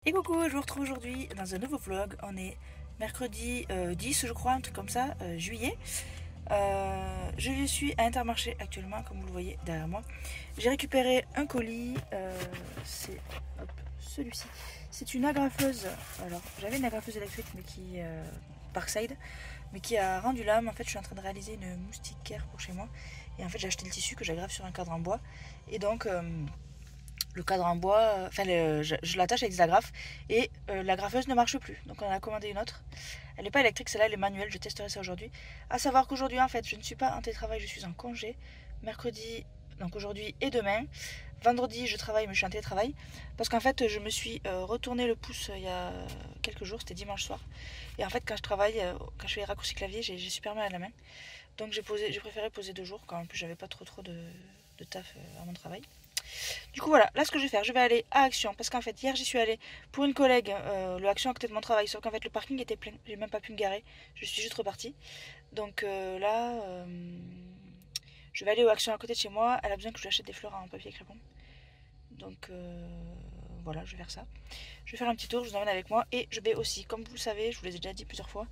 Et coucou, je vous retrouve aujourd'hui dans un nouveau vlog. On est mercredi 10 je crois, un truc comme ça, juillet. Je suis à Intermarché actuellement, comme vous le voyez derrière moi. J'ai récupéré un colis, c'est celui-ci. C'est une agrafeuse. Alors j'avais une agrafeuse électrique mais qui Parkside, mais qui a rendu l'âme. En fait je suis en train de réaliser une moustiquaire pour chez moi. Et en fait j'ai acheté le tissu que j'aggrave sur un cadre en bois. Et donc le cadre en bois, enfin je l'attache avec des agrafes et la graffeuse ne marche plus. Donc on en a commandé une autre. Elle n'est pas électrique, celle-là elle est manuelle, je testerai ça aujourd'hui. À savoir qu'aujourd'hui en fait je ne suis pas en télétravail, je suis en congé. Mercredi, donc aujourd'hui et demain. Vendredi je travaille mais je suis en télétravail. Parce qu'en fait je me suis retourné le pouce il y a quelques jours, c'était dimanche soir. Et en fait quand je travaille, quand je fais les raccourcis clavier, j'ai super mal à la main. Donc j'ai préféré poser 2 jours, quand en plus j'avais pas trop de taf à mon travail. Du coup voilà, là ce que je vais faire, je vais aller à Action parce qu'en fait hier j'y suis allée pour une collègue, le Action à côté de mon travail, sauf qu'en fait le parking était plein, j'ai même pas pu me garer, je suis juste repartie. Donc je vais aller au Action à côté de chez moi, elle a besoin que je lui achète des fleurs en papier crépon. Donc voilà, je vais faire ça. Je vais faire un petit tour, je vous emmène avec moi et je vais aussi, comme vous le savez, je vous l'ai déjà dit plusieurs fois,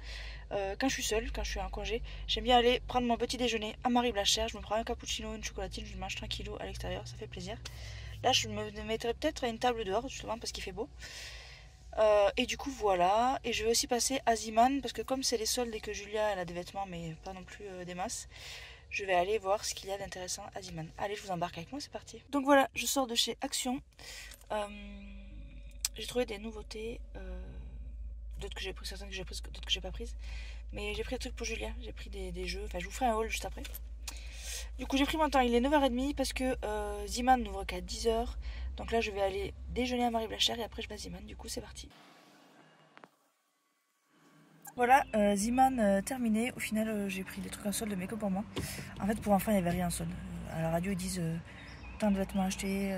quand je suis seule, quand je suis en congé, j'aime bien aller prendre mon petit déjeuner à Marie Blachère, je me prends un cappuccino, une chocolatine, je mange tranquillou à l'extérieur, ça fait plaisir. Là, je me mettrai peut-être à une table dehors, justement, parce qu'il fait beau. Et du coup, voilà. Et je vais aussi passer à Ziman, parce que comme c'est les soldes et que Julia, elle a des vêtements, mais pas non plus des masses, je vais aller voir ce qu'il y a d'intéressant à Ziman. Allez, je vous embarque avec moi, c'est parti. Donc voilà, je sors de chez Action. Euh, j'ai trouvé des nouveautés. D'autres que j'ai pris, certaines que j'ai prises, d'autres que j'ai pas prises. Mais j'ai pris des trucs pour Julia. J'ai pris des jeux. Enfin, je vous ferai un haul juste après. Du coup, j'ai pris mon temps, il est 9h30 parce que Ziman n'ouvre qu'à 10h. Donc là, je vais aller déjeuner à Marie Blachère et après, je vais à Ziman. Du coup, c'est parti. Voilà, Ziman terminé. Au final, j'ai pris des trucs en solde de make-up pour moi. En fait, pour enfants, il n'y avait rien en solde. À la radio, ils disent tant de vêtements achetés,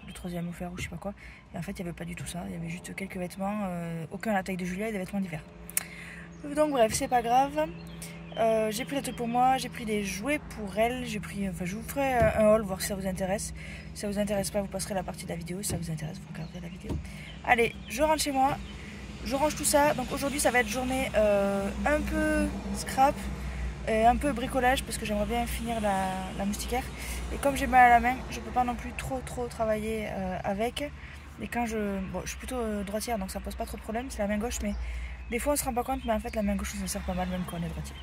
le troisième offert ou je sais pas quoi. Et en fait, il n'y avait pas du tout ça. Il y avait juste quelques vêtements, aucun à la taille de Julia et des vêtements d'hiver. Donc, bref, c'est pas grave. J'ai pris des trucs pour moi, j'ai pris des jouets pour elle, j'ai pris, enfin je vous ferai un haul voir si ça vous intéresse. Si ça vous intéresse pas, vous passerez la partie de la vidéo. Si ça vous intéresse, vous regarderez la vidéo. Allez, je rentre chez moi, je range tout ça. Donc aujourd'hui ça va être journée un peu scrap, un peu bricolage parce que j'aimerais bien finir la moustiquaire. Et comme j'ai mal à la main, je peux pas non plus trop travailler avec. Et quand bon, je suis plutôt droitière donc ça pose pas trop de problème, c'est la main gauche, mais des fois on se rend pas compte, mais en fait la main gauche ça sert pas mal même quand on est droitier.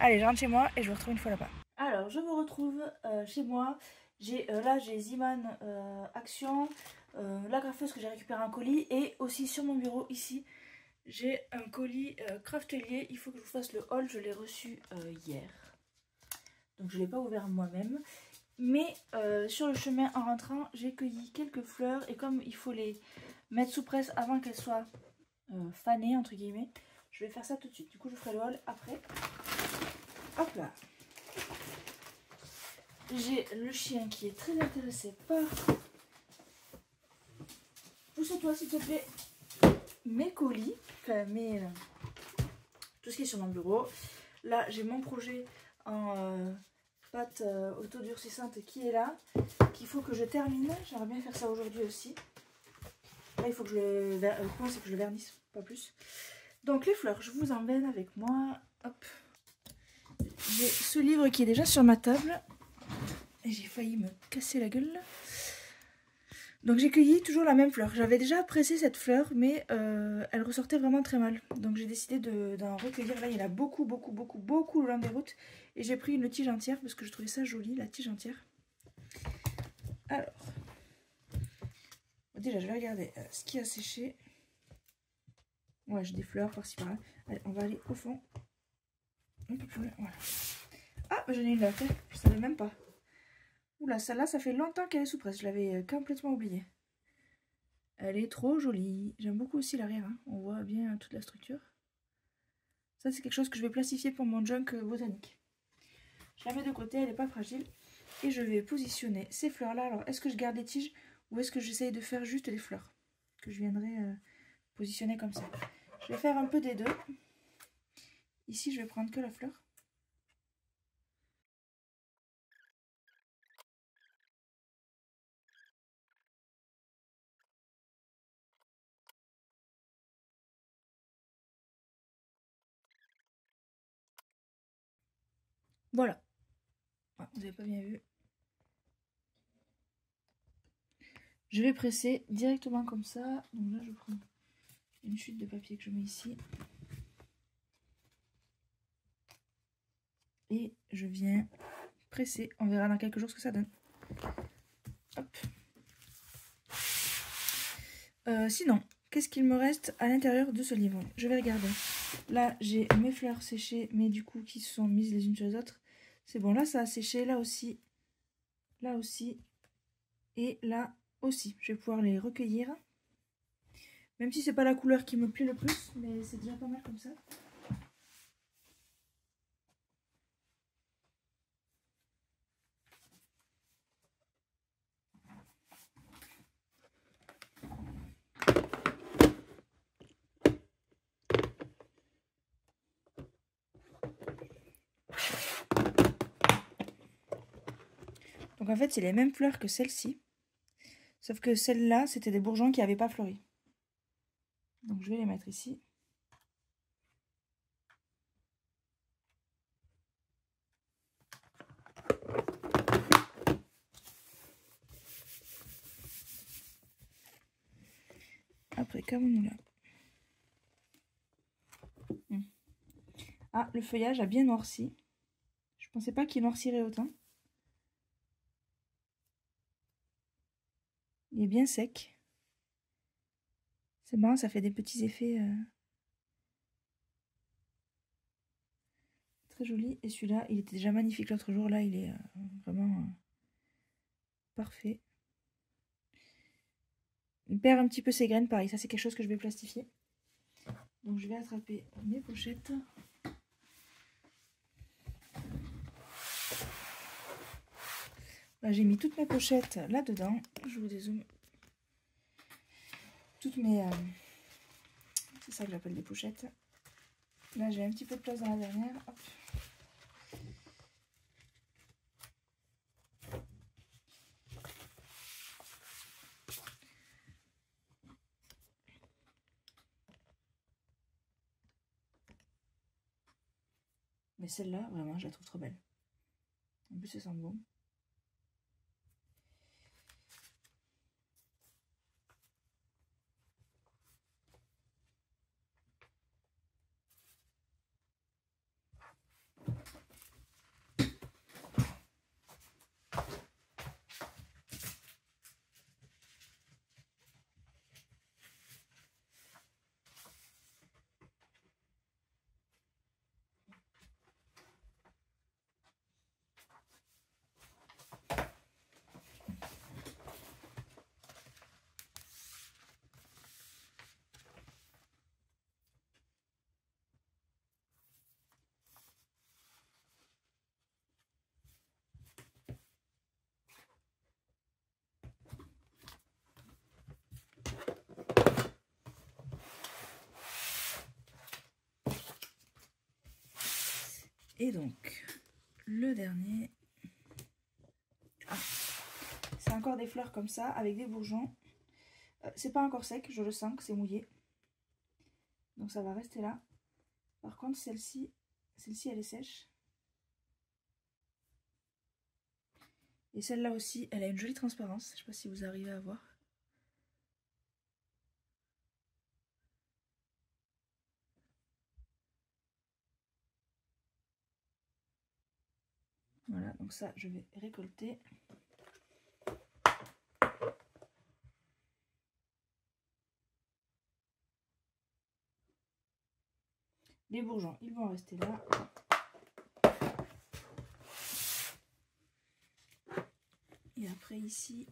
Allez, je rentre chez moi et je vous retrouve une fois là-bas. Alors, je me retrouve chez moi. Là, j'ai Ziman Action, la graffeuse que j'ai récupéré un colis et aussi sur mon bureau ici, j'ai un colis Craftelier. Il faut que je vous fasse le haul. Je l'ai reçu hier. Donc, je ne l'ai pas ouvert moi-même. Mais sur le chemin en rentrant, j'ai cueilli quelques fleurs et comme il faut les mettre sous presse avant qu'elles soient fanées, entre guillemets, je vais faire ça tout de suite. Du coup, je ferai le haul après. Hop là. J'ai le chien qui est très intéressé par... Pousse-toi s'il te plaît. Mes colis, enfin tout ce qui est sur mon bureau. Là j'ai mon projet en pâte autodurcissante qui est là, qu'il faut que je termine. J'aimerais bien faire ça aujourd'hui aussi. Là il faut que je le vernisse, pas plus. Donc les fleurs, je vous emmène avec moi. Hop. J'ai ce livre qui est déjà sur ma table. Et j'ai failli me casser la gueule. Donc j'ai cueilli toujours la même fleur. J'avais déjà pressé cette fleur, mais elle ressortait vraiment très mal. Donc j'ai décidé d'en recueillir. Là, il y en a beaucoup le long des routes. Et j'ai pris une tige entière parce que je trouvais ça joli, la tige entière. Alors, déjà je vais regarder ce qui a séché. Ouais, j'ai des fleurs par-ci par-là. Allez, on va aller au fond. Un peu plus loin, voilà. Ah, j'en ai une là, je savais même pas. Oula, celle-là, ça fait longtemps qu'elle est sous presse. Je l'avais complètement oubliée. Elle est trop jolie. J'aime beaucoup aussi l'arrière. Hein. On voit bien toute la structure. Ça, c'est quelque chose que je vais plastifier pour mon junk botanique. Je la mets de côté, elle n'est pas fragile. Et je vais positionner ces fleurs-là. Alors, est-ce que je garde les tiges ou est-ce que j'essaye de faire juste les fleurs que je viendrai positionner comme ça? Je vais faire un peu des deux. Ici, je vais prendre que la fleur. Voilà. Ah, vous n'avez pas bien vu. Je vais presser directement comme ça. Donc là, je prends une chute de papier que je mets ici. Et je viens presser. On verra dans quelques jours ce que ça donne. Hop. Sinon, qu'est-ce qu'il me reste à l'intérieur de ce livre? Je vais regarder. Là, j'ai mes fleurs séchées, mais du coup, qui se sont mises les unes sur les autres. C'est bon, là, ça a séché. Là aussi. Là aussi. Et là aussi. Je vais pouvoir les recueillir. Même si c'est pas la couleur qui me plaît le plus, mais c'est déjà pas mal comme ça. Donc en fait, c'est les mêmes fleurs que celle-ci. Sauf que celle-là, c'était des bourgeons qui n'avaient pas fleuri. Donc je vais les mettre ici. Après, qu'avons-nous là? Ah, le feuillage a bien noirci. Je pensais pas qu'il noircirait autant. Il est bien sec. C'est marrant, ça fait des petits effets très jolis. Et celui-là, il était déjà magnifique l'autre jour. Là, il est vraiment parfait. Il perd un petit peu ses graines, pareil. Ça, c'est quelque chose que je vais plastifier. Donc, je vais attraper mes pochettes. Là, j'ai mis toutes mes pochettes là-dedans. Je vous dézoome. Toutes mes... c'est ça que j'appelle des pochettes. Là, j'ai un petit peu de place dans la dernière. Hop. Mais celle-là, vraiment, je la trouve trop belle. En plus, elle sent bon. Et donc, le dernier... Ah, c'est encore des fleurs comme ça, avec des bourgeons. C'est pas encore sec, je le sens que c'est mouillé. Donc ça va rester là. Par contre, celle-ci, elle est sèche. Et celle-là aussi, elle a une jolie transparence. Je sais pas si vous arrivez à voir. Voilà, donc ça, je vais récolter. Les bourgeons, ils vont rester là. Et après ici,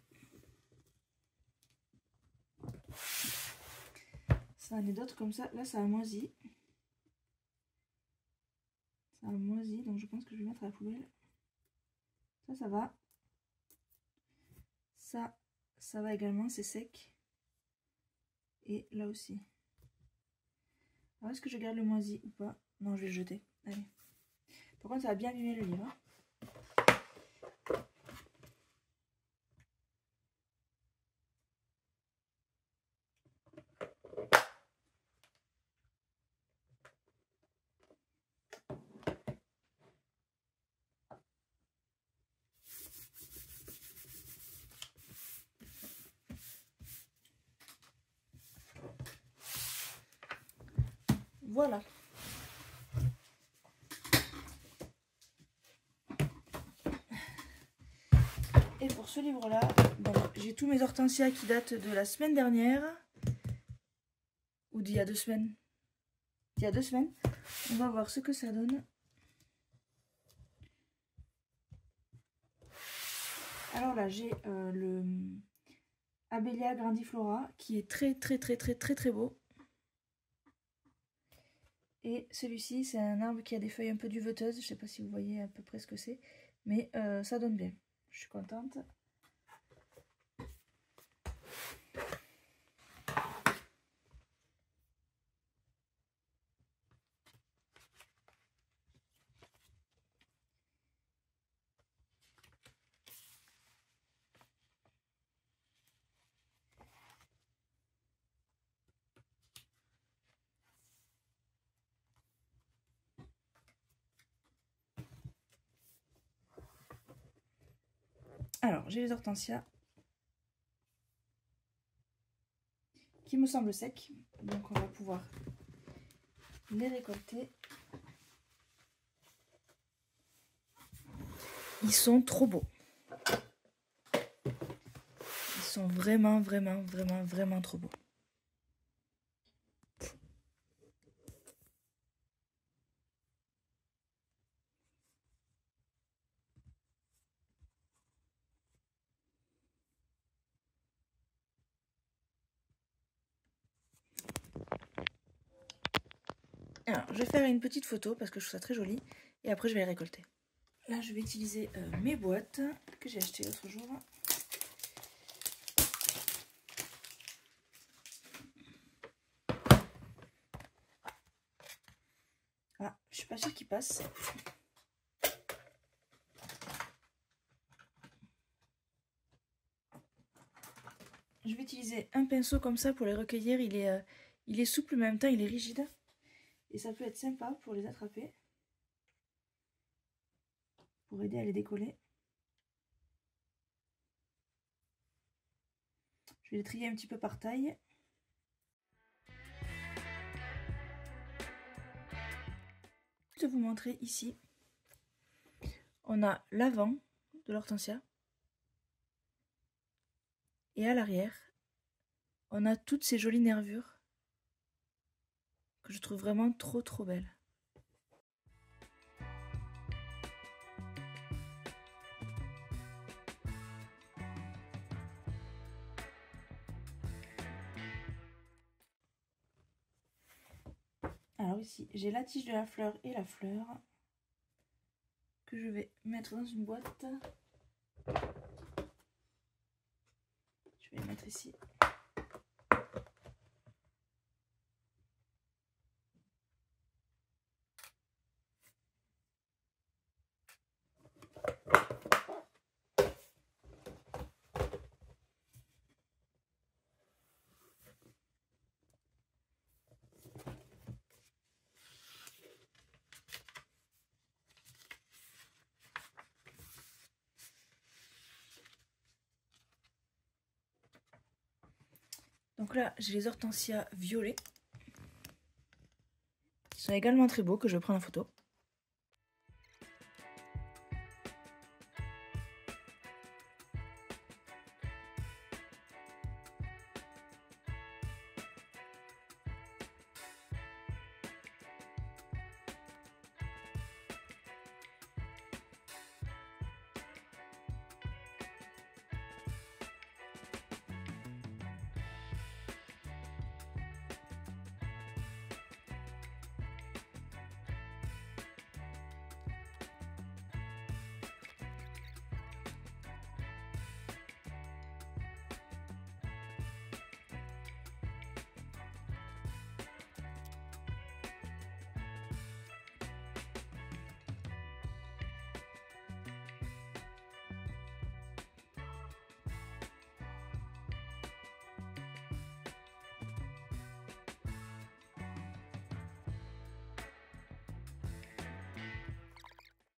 ça en est d'autres comme ça. Là, ça a moisi. Ça a moisi, donc je pense que je vais mettre à la poubelle. Ça va. Ça va également, c'est sec. Et là aussi. Alors, est-ce que je garde le moisi ou pas? Non, je vais le jeter. Allez. Par contre, ça va bien abîmer le livre. Voilà. Et pour ce livre-là, j'ai tous mes hortensias qui datent de la semaine dernière. Ou d'il y a 2 semaines. Il y a 2 semaines. On va voir ce que ça donne. Alors là, j'ai le Abellia grandiflora qui est très beau. Et celui-ci, c'est un arbre qui a des feuilles un peu duveteuses. Je ne sais pas si vous voyez à peu près ce que c'est. Mais ça donne bien. Je suis contente. Alors, j'ai les hortensias qui me semblent secs. Donc, on va pouvoir les récolter. Ils sont trop beaux. Ils sont vraiment trop beaux. Alors, je vais faire une petite photo parce que je trouve ça très joli. Et après, je vais les récolter. Là, je vais utiliser mes boîtes que j'ai achetées l'autre jour. Ah, je suis pas sûre qu'il passe. Je vais utiliser un pinceau comme ça pour les recueillir. Il est souple, mais en même temps, il est rigide. Et ça peut être sympa pour les attraper. Pour aider à les décoller. Je vais les trier un petit peu par taille. Je vais vous montrer ici. On a l'avant de l'hortensia. Et à l'arrière, on a toutes ces jolies nervures que je trouve vraiment trop belles. Alors ici, j'ai la tige de la fleur et la fleur que je vais mettre dans une boîte. Je vais les mettre ici. Donc là, j'ai les hortensias violets, qui sont également très beaux, que je vais prendre en photo.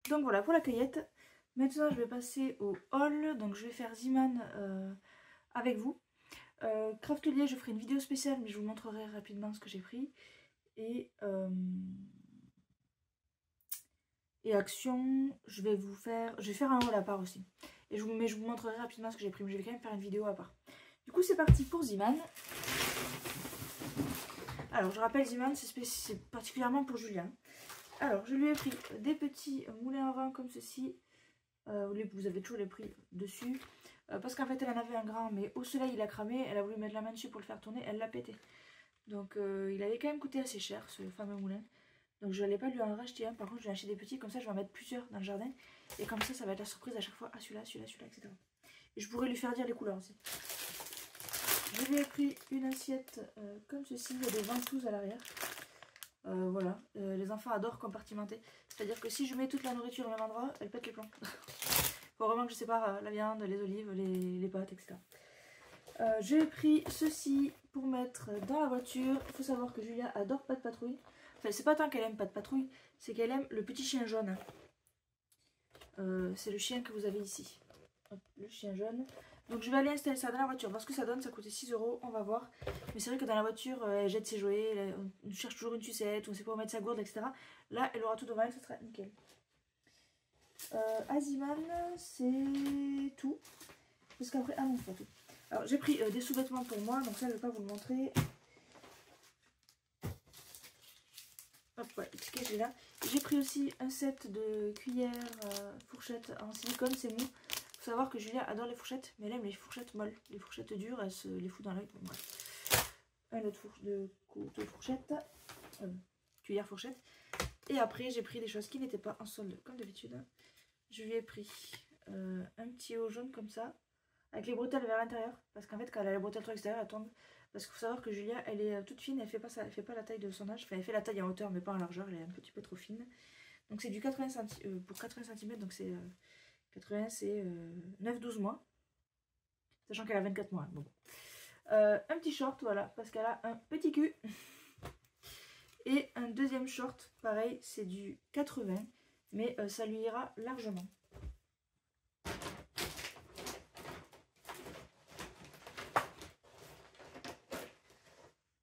Donc voilà pour la cueillette. Maintenant je vais passer au haul. Donc je vais faire Zeeman avec vous. Craftelier, je ferai une vidéo spéciale mais je vous montrerai rapidement ce que j'ai pris. Et action, je vais faire un haul à part aussi. Mais je vous montrerai rapidement ce que j'ai pris. Mais je vais quand même faire une vidéo à part. Du coup, c'est parti pour Ziman. Alors, je rappelle, Ziman, c'est particulièrement pour Julien. Alors, je lui ai pris des petits moulins à vent comme ceci. Vous avez toujours les prix dessus. Parce qu'en fait, elle en avait un grand, mais au soleil, il a cramé. Elle a voulu mettre la main dessus pour le faire tourner. Elle l'a pété. Donc, il avait quand même coûté assez cher, ce fameux moulin. Donc, je n'allais pas lui en racheter un. Par contre, je vais acheter des petits. Comme ça, je vais en mettre plusieurs dans le jardin. Et comme ça va être la surprise à chaque fois. Ah, celui-là, celui-là, celui-là, etc. Et je pourrais lui faire dire les couleurs aussi. Je lui ai pris une assiette comme ceci. Il y a des ventouses à l'arrière. Voilà. Les enfants adorent compartimenter. C'est-à-dire que si je mets toute la nourriture au même endroit, elle pète les plombs. Faut vraiment que je sépare la viande, les olives, les pâtes, etc. J'ai pris ceci pour mettre dans la voiture. Il faut savoir que Julia adore Pat' Patrouille. Enfin, c'est pas tant qu'elle aime Pat' Patrouille, c'est qu'elle aime le petit chien jaune. C'est le chien que vous avez ici. Hop, le chien jaune. Donc je vais aller installer ça dans la voiture. Voir ce que ça donne. Ça coûtait 6 €. On va voir. Mais c'est vrai que dans la voiture, elle jette ses jouets. On cherche toujours une sucette. On sait pas où mettre sa gourde, etc. Là, elle aura tout devant elle. Ça sera nickel. Aziman, c'est tout. Parce qu'après, ah non, c'est pas tout. Alors j'ai pris des sous-vêtements pour moi, donc ça je vais pas vous le montrer. Hop, ouais, ce j'ai là. J'ai pris aussi un set de cuillères, fourchettes en silicone, c'est mou. Faut savoir que Julia adore les fourchettes, mais elle aime les fourchettes molles. Les fourchettes dures, elle se les fout dans l'œil. Bon, bref. Un autre couteau fourchette, cuillère fourchette. Et après j'ai pris des choses qui n'étaient pas en solde comme d'habitude. Je lui ai pris un petit haut jaune comme ça, avec les bretelles vers l'intérieur, parce qu'en fait quand elle a les bretelles trop extérieures, elle tombe. Parce qu'il faut savoir que Julia, elle est toute fine, elle fait pas la taille de son âge, enfin elle fait la taille en hauteur mais pas en largeur, elle est un petit peu trop fine. Donc c'est du 80 cm, pour 80 cm, donc c'est 80, c'est 9-12 mois, sachant qu'elle a 24 mois. Bon. Un petit short, voilà, parce qu'elle a un petit cul. Et un deuxième short, pareil, c'est du 80, mais ça lui ira largement.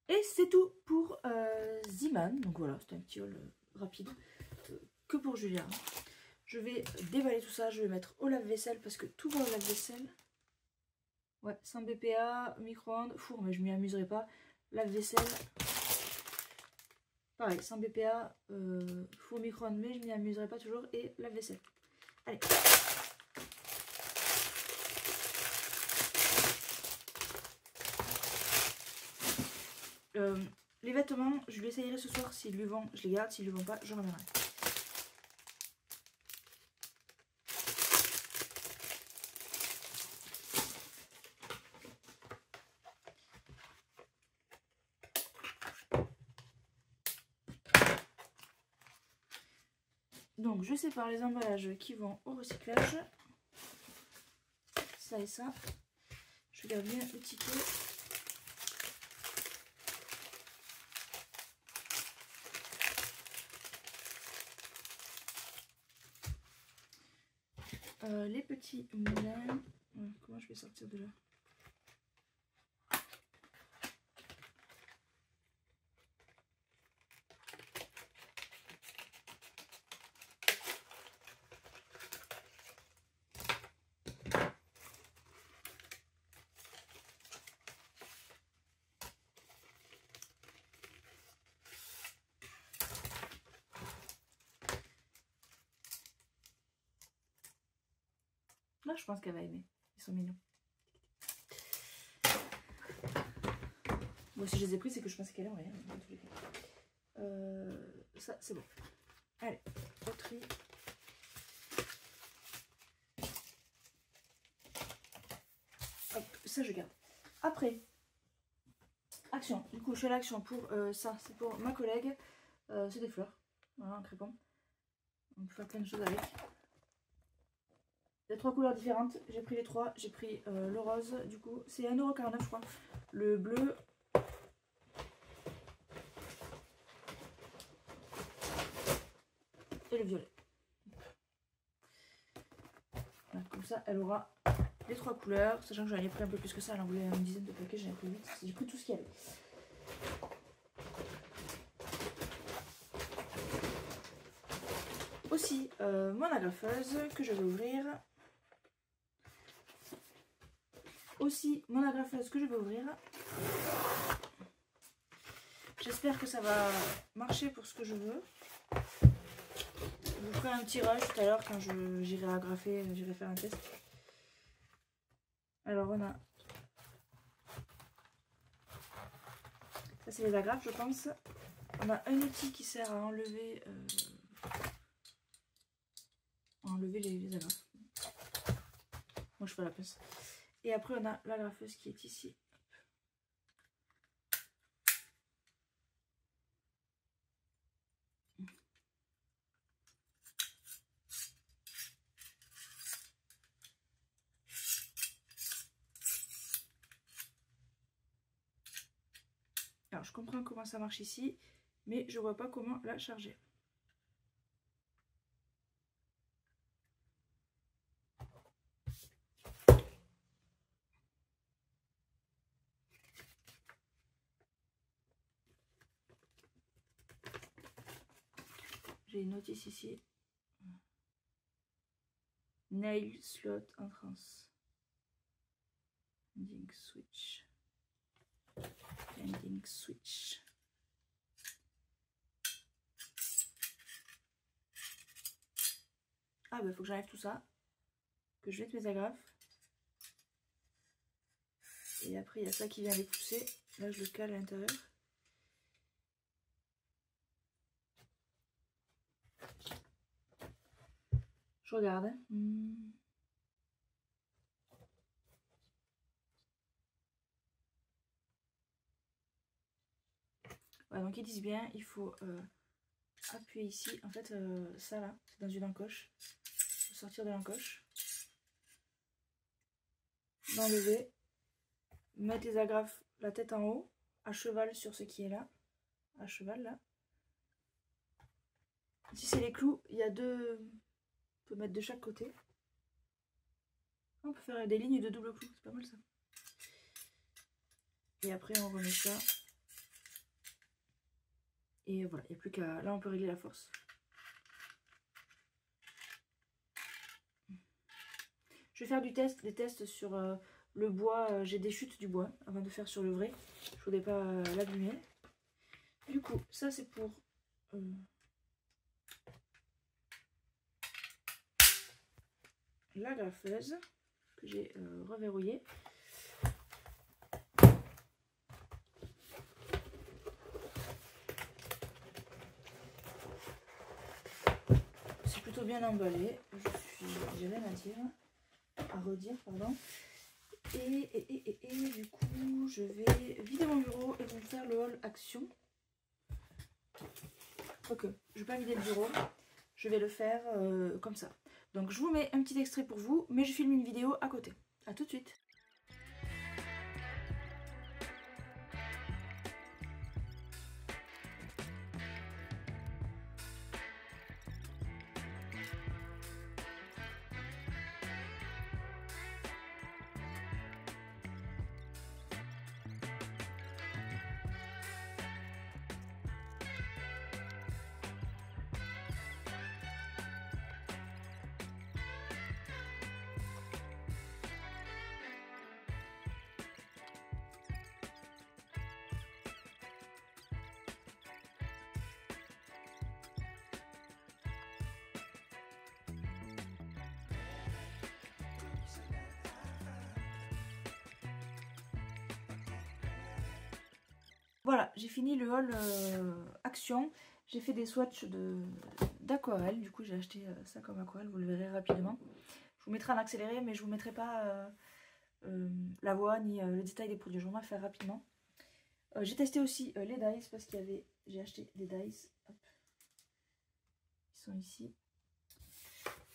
Et c'est tout pour Ziman. Donc voilà, c'était un petit haul rapide que pour Julia. Je vais déballer tout ça, je vais mettre au lave-vaisselle parce que tout va au lave-vaisselle. Ouais, 100 BPA, micro-ondes, four, mais je m'y amuserai pas. Lave-vaisselle, pareil, 100 BPA, four, micro-ondes, mais je m'y amuserai pas toujours. Et lave-vaisselle. Allez. Les vêtements, je lui essayerai ce soir. S'ils lui vont, je les garde. S'ils lui vont pas, je reviendrai. Donc je sépare les emballages qui vont au recyclage. Ça et ça. Je garde bien le ticket. Les petits moulins. Comment je vais sortir de là? Là, je pense qu'elle va aimer. Ils sont mignons. Bon, si je les ai pris, c'est que je pensais qu'elle aimerait. Dans tous les cas. Ça, c'est bon. Allez, au tri. Hop, ça, je garde. Après, action. Du coup, je fais l'action pour ça. C'est pour ma collègue. C'est des fleurs. Voilà, un crépon. On peut faire plein de choses avec. Il y a 3 couleurs différentes, j'ai pris les 3, j'ai pris le rose, du coup c'est 1,49 € je crois, le bleu, et le violet. Voilà, comme ça elle aura les 3 couleurs, sachant que j'en ai pris un peu plus que ça, elle en voulait une dizaine de paquets, j'en ai pris 8, j'ai pris tout ce qu'il y avait. aussi mon agrafeuse que je vais ouvrir. J'espère que ça va marcher pour ce que je veux. Je vous ferai un tirage tout à l'heure quand j'irai agrafer, j'irai faire un test. Alors on a... Ça c'est les agrafes je pense. On a un outil qui sert à enlever, les agrafes. Moi je fais la place. Et après on a l'agrafeuse qui est ici. Alors je comprends comment ça marche ici, mais je vois pas comment la charger. J'ai une notice ici. Nail slot entrance. Ending switch. Ending switch. Ah bah faut que j'enlève tout ça. Que je mette mes agrafes. Et après il y a ça qui vient les pousser. Là je le cale à l'intérieur. Je regarde. Hein. Ouais, donc ils disent bien, il faut appuyer ici. En fait, ça là, c'est dans une encoche. Il faut sortir de l'encoche. L'enlever. Mettre les agrafes la tête en haut, à cheval sur ce qui est là. À cheval là. Ici c'est les clous, il y a deux... On peut mettre de chaque côté. On peut faire des lignes de double clou, c'est pas mal ça. Et après on remet ça. Et voilà, il n'y a plus qu'à... Là on peut régler la force. Je vais faire des tests sur le bois. J'ai des chutes du bois avant de faire sur le vrai. Je voulais pas l'abîmer. Du coup, ça c'est pour... l'agrafeuse que j'ai reverrouillée. C'est plutôt bien emballé. J'ai rien à dire, à redire, pardon. Et du coup, je vais vider mon bureau et vous faire le haul action. Ok, je vais pas vider le bureau, je vais le faire comme ça. Donc je vous mets un petit extrait pour vous, mais je filme une vidéo à côté. A tout de suite. Voilà, j'ai fini le haul action. J'ai fait des swatchs d'aquarelle. Du coup, j'ai acheté ça comme aquarelle. Vous le verrez rapidement. Je vous mettrai en accéléré, mais je vous mettrai pas la voix ni le détail des produits. Je vais en faire rapidement. J'ai testé aussi les dies parce qu'il y avait... J'ai acheté des dies. Hop. Ils sont ici.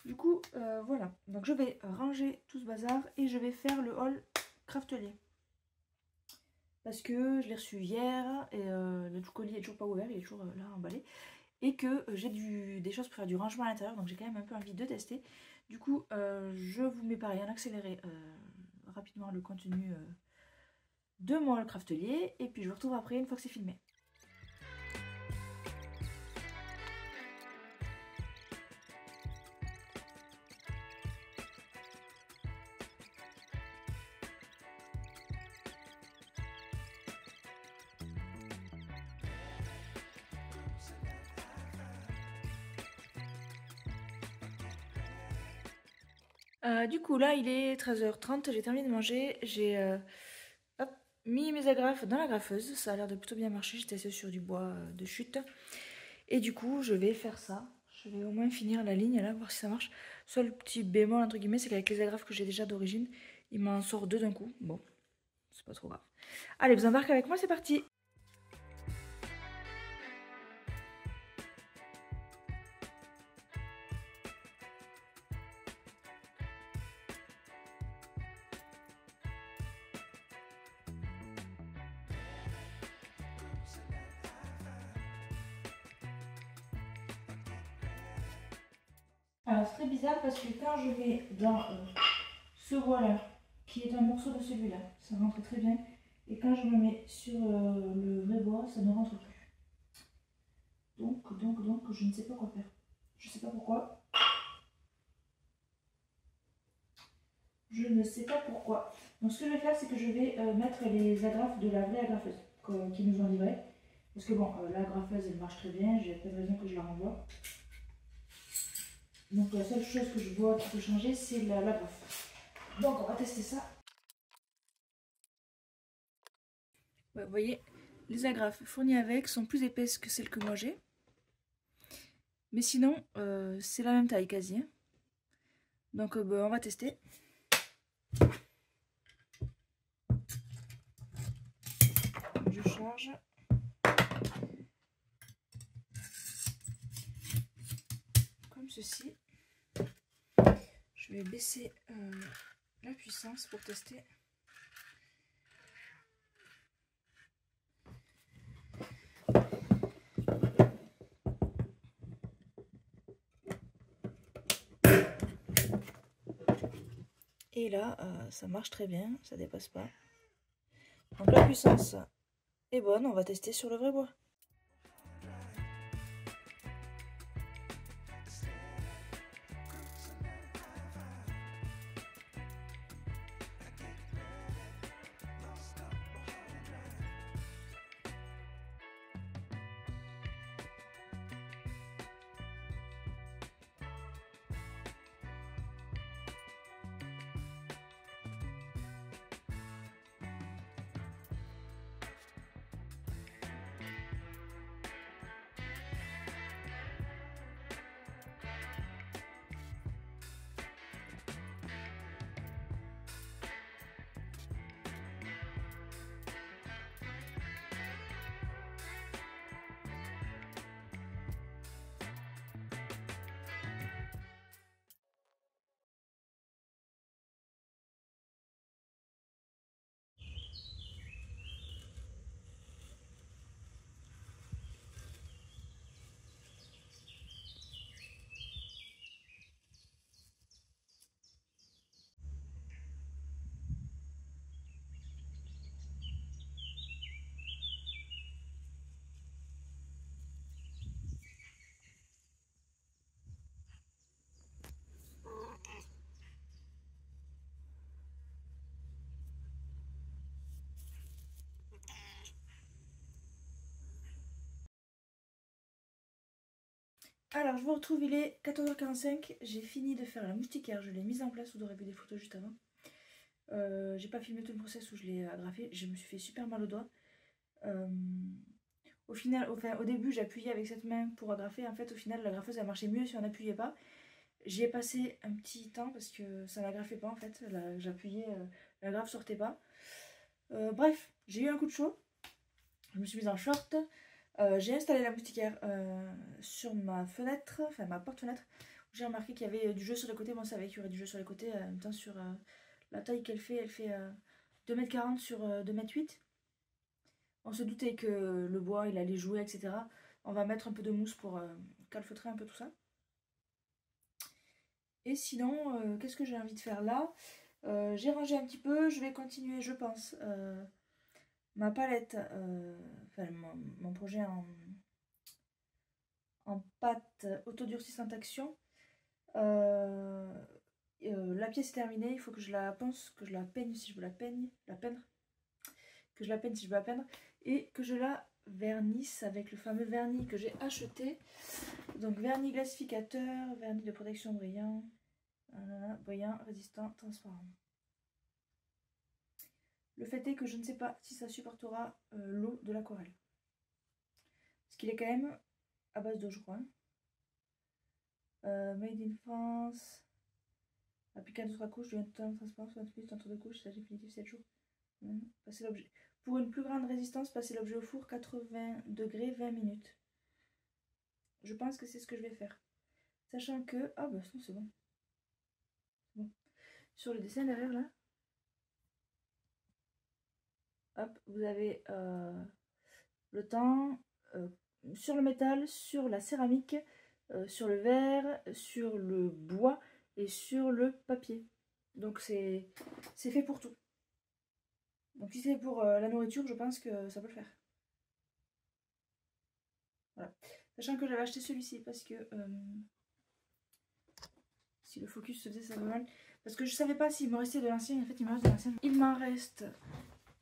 Du coup, voilà. Donc, je vais ranger tout ce bazar et je vais faire le haul Craftelier. Parce que je l'ai reçu hier et le colis est toujours pas ouvert, il est toujours là emballé. Et que j'ai des choses pour faire du rangement à l'intérieur, donc j'ai quand même un peu envie de tester. Du coup, je vous mets pareil en accéléré rapidement le contenu de mon Craftelier. Et puis je vous retrouve après une fois que c'est filmé. Du coup, là, il est 13h30, j'ai terminé de manger. J'ai mis mes agrafes dans la graffeuse. Ça a l'air de plutôt bien marcher. J'étais assise sur du bois de chute. Et du coup, je vais faire ça. Je vais au moins finir la ligne, là, voir si ça marche. Seul petit bémol, entre guillemets, c'est qu'avec les agrafes que j'ai déjà d'origine, il m'en sort deux d'un coup. Bon, c'est pas trop grave. Allez, vous embarquez avec moi, c'est parti! Alors c'est très bizarre parce que quand je mets dans ce bois-là, qui est un morceau de celui-là, ça rentre très bien. Et quand je me mets sur le vrai bois, ça ne rentre plus. Donc, je ne sais pas quoi faire. Je ne sais pas pourquoi. Je ne sais pas pourquoi. Donc ce que je vais faire, c'est que je vais mettre les agrafes de la vraie agrafeuse qui nous ont livré. Parce que bon, l'agrafeuse, elle marche très bien, j'ai pas de raison que je la renvoie. Donc la seule chose que je vois qui peut changer, c'est l'agrafe. Donc on va tester ça. Ouais, vous voyez, les agrafes fournies avec sont plus épaisses que celles que moi j'ai. Mais sinon, c'est la même taille quasi. Hein. Donc on va tester. Je change. Comme ceci. Je vais baisser la puissance pour tester. Et là, ça marche très bien, ça dépasse pas. Donc la puissance est bonne, on va tester sur le vrai bois. Alors je vous retrouve, il est 14h45, j'ai fini de faire la moustiquaire, je l'ai mise en place, vous aurez vu des photos juste avant. J'ai pas filmé tout le process où je l'ai agrafé, je me suis fait super mal au doigt. Au final, au début j'appuyais avec cette main pour agrafer, en fait au final la graffeuse elle marchait mieux si on n'appuyait pas. J'y ai passé un petit temps parce que ça n'agrafait pas en fait, j'appuyais, la grafe sortait pas. Bref, j'ai eu un coup de chaud, je me suis mise en short. J'ai installé la moustiquaire sur ma fenêtre, enfin ma porte-fenêtre. J'ai remarqué qu'il y avait du jeu sur les côtés. Moi, je savais qu'il y aurait du jeu sur les côtés. En même temps, sur la taille qu'elle fait, elle fait 2,40 m sur 2,8 m. On se doutait que le bois, il allait jouer, etc. On va mettre un peu de mousse pour calfeutrer un peu tout ça. Et sinon, qu'est-ce que j'ai envie de faire là? J'ai rangé un petit peu. Je vais continuer, je pense. Ma palette, enfin mon projet en pâte autodurcissante action. La pièce est terminée, il faut que je la pense, que je la peigne si je veux la peindre, que je la peigne si je veux la peindre, et que je la vernisse avec le fameux vernis que j'ai acheté. Donc vernis glacificateur, vernis de protection brillant, Brillant, résistant, transparent. Le fait est que je ne sais pas si ça supportera l'eau de l'aquarelle. Parce qu'il est quand même à base d'eau, je crois. Made in France. Appliqué à 2-3 couches, devient totalement transparent, 60 minutes entre 2 couches, c'est définitif 7 jours. Passer l'objet. Pour une plus grande résistance, passer l'objet au four 80 degrés 20 minutes. Je pense que c'est ce que je vais faire. Sachant que... Ah bah non, c'est bon. Bon. Sur le dessin derrière là, hop, vous avez le temps sur le métal, sur la céramique, sur le verre, sur le bois et sur le papier. Donc c'est fait pour tout. Donc si c'est pour la nourriture, je pense que ça peut le faire. Voilà. Sachant que j'avais acheté celui-ci parce que si le focus se faisait, ça va mal. Parce que je savais pas s'il me restait de l'ancien. En fait, il me reste de l'ancien. Il m'en reste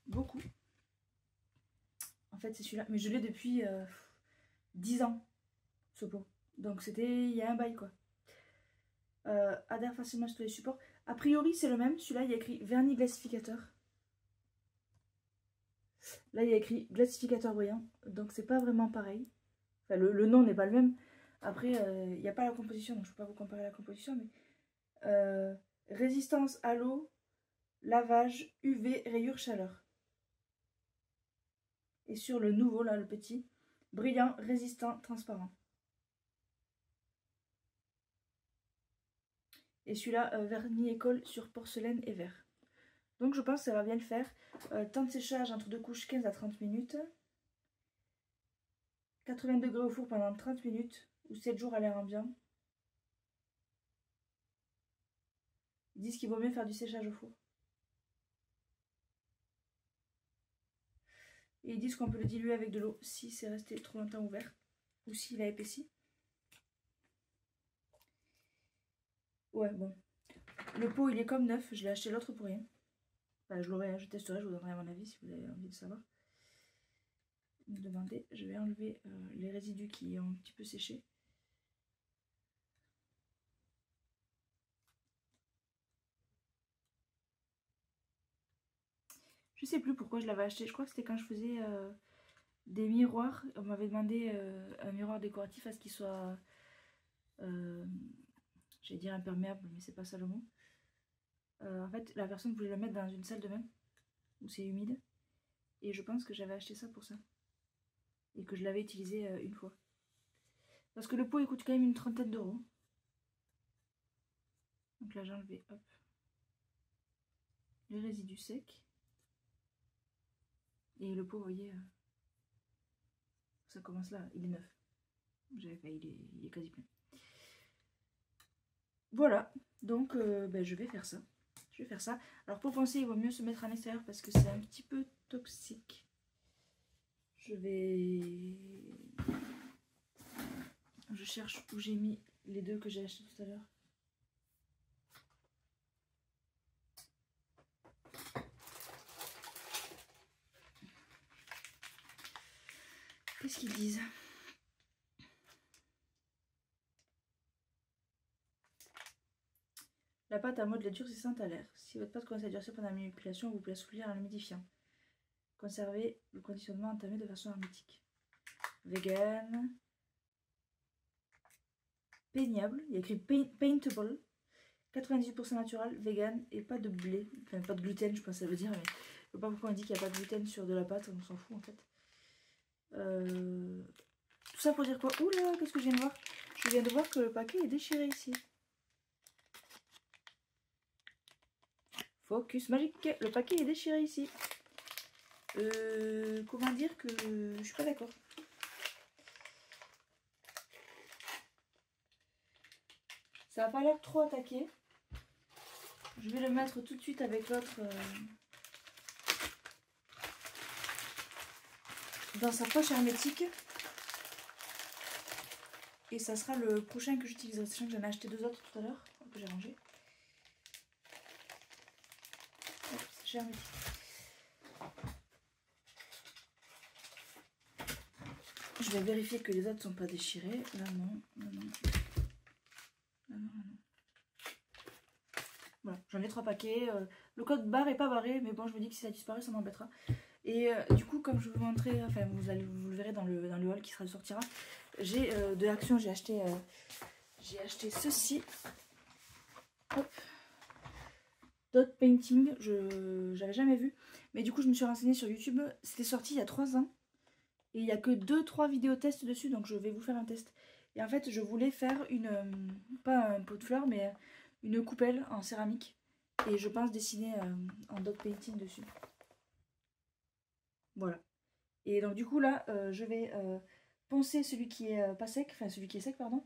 beaucoup. En fait, c'est celui-là. Mais je l'ai depuis 10 ans, ce pot. Donc c'était il y a un bail, quoi. Adhère facilement sur les supports. A priori, c'est le même. Celui-là, il y a écrit vernis glacificateur. Là, il y a écrit glacificateur brillant. Donc c'est pas vraiment pareil. Enfin, le nom n'est pas le même. Après, il n'y a pas la composition, donc je ne peux pas vous comparer la composition, mais résistance à l'eau, lavage, UV, rayures, chaleur. Et sur le nouveau, là, le petit, brillant, résistant, transparent. Et celui-là, vernis école sur porcelaine et verre. Donc je pense que ça va bien le faire. Temps de séchage entre 2 couches, 15 à 30 minutes. 80 degrés au four pendant 30 minutes. Ou 7 jours à l'air ambiant. Ils disent qu'il vaut mieux faire du séchage au four. Et ils disent qu'on peut le diluer avec de l'eau si c'est resté trop longtemps ouvert. Ou s'il a épaissi. Ouais, bon. Le pot, il est comme neuf. Je l'ai acheté l'autre pour rien. Enfin, je l'aurai, je testerai, je vous donnerai mon avis si vous avez envie de savoir. Me demander. Je vais enlever les résidus qui ont un petit peu séché. Je sais plus pourquoi je l'avais acheté. Je crois que c'était quand je faisais des miroirs. On m'avait demandé un miroir décoratif à ce qu'il soit, j'allais dire imperméable, mais c'est pas ça le mot. En fait, la personne voulait le mettre dans une salle de bain où c'est humide. Et je pense que j'avais acheté ça pour ça. Et que je l'avais utilisé une fois. Parce que le pot il coûte quand même une trentaine d'euros. Donc là j'ai enlevé hop, les résidus secs. Et le pot, vous voyez, ça commence là, il est neuf. Il est quasi plein. Voilà, donc ben, je vais faire ça. Je vais faire ça. Alors pour penser, il vaut mieux se mettre à l'extérieur parce que c'est un petit peu toxique. Je cherche où j'ai mis les deux que j'ai achetés tout à l'heure. Qu'est-ce qu'ils disent? La pâte à mode durcissante à l'air. Si votre pâte commence à durcir pendant la manipulation, vous pouvez l'assouplir en l'humidifiant. Conservez le conditionnement entamé de façon hermétique. Vegan. Peignable. Il y a écrit paintable. 98% naturel, vegan et pas de blé. Enfin, pas de gluten, je pense que ça veut dire, mais je sais pas pourquoi on dit qu'il n'y a pas de gluten sur de la pâte, on s'en fout en fait. Tout ça pour dire quoi? Oula, qu'est-ce que je viens de voir? Je viens de voir que le paquet est déchiré ici. Focus magique, le paquet est déchiré ici. Comment dire que je suis pas d'accord. Ça n'a pas l'air trop attaqué. Je vais le mettre tout de suite avec l'autre dans sa poche hermétique. Et ça sera le prochain que j'utiliserai. Sachant que j'en ai acheté 2 autres tout à l'heure que j'ai rangé. C'est hermétique. Je vais vérifier que les autres ne sont pas déchirés. Là non, là non. Là non, là non. Voilà, j'en ai 3 paquets. Le code barre est pas barré, mais bon, je me dis que si ça disparaît, ça m'embêtera. Et du coup, comme je vais vous montrer, enfin vous le verrez dans le haul qui sortira, j'ai de l'Action, j'ai acheté ceci. Hop. Dot painting, j'avais jamais vu. Mais du coup, je me suis renseignée sur YouTube. C'était sorti il y a 3 ans. Et il n'y a que 2-3 vidéos tests dessus, donc je vais vous faire un test. Et en fait, je voulais faire pas un pot de fleurs, mais une coupelle en céramique. Et je pense dessiner en dot painting dessus. Voilà. Et donc du coup là, je vais poncer celui qui est pas sec, enfin celui qui est sec, pardon.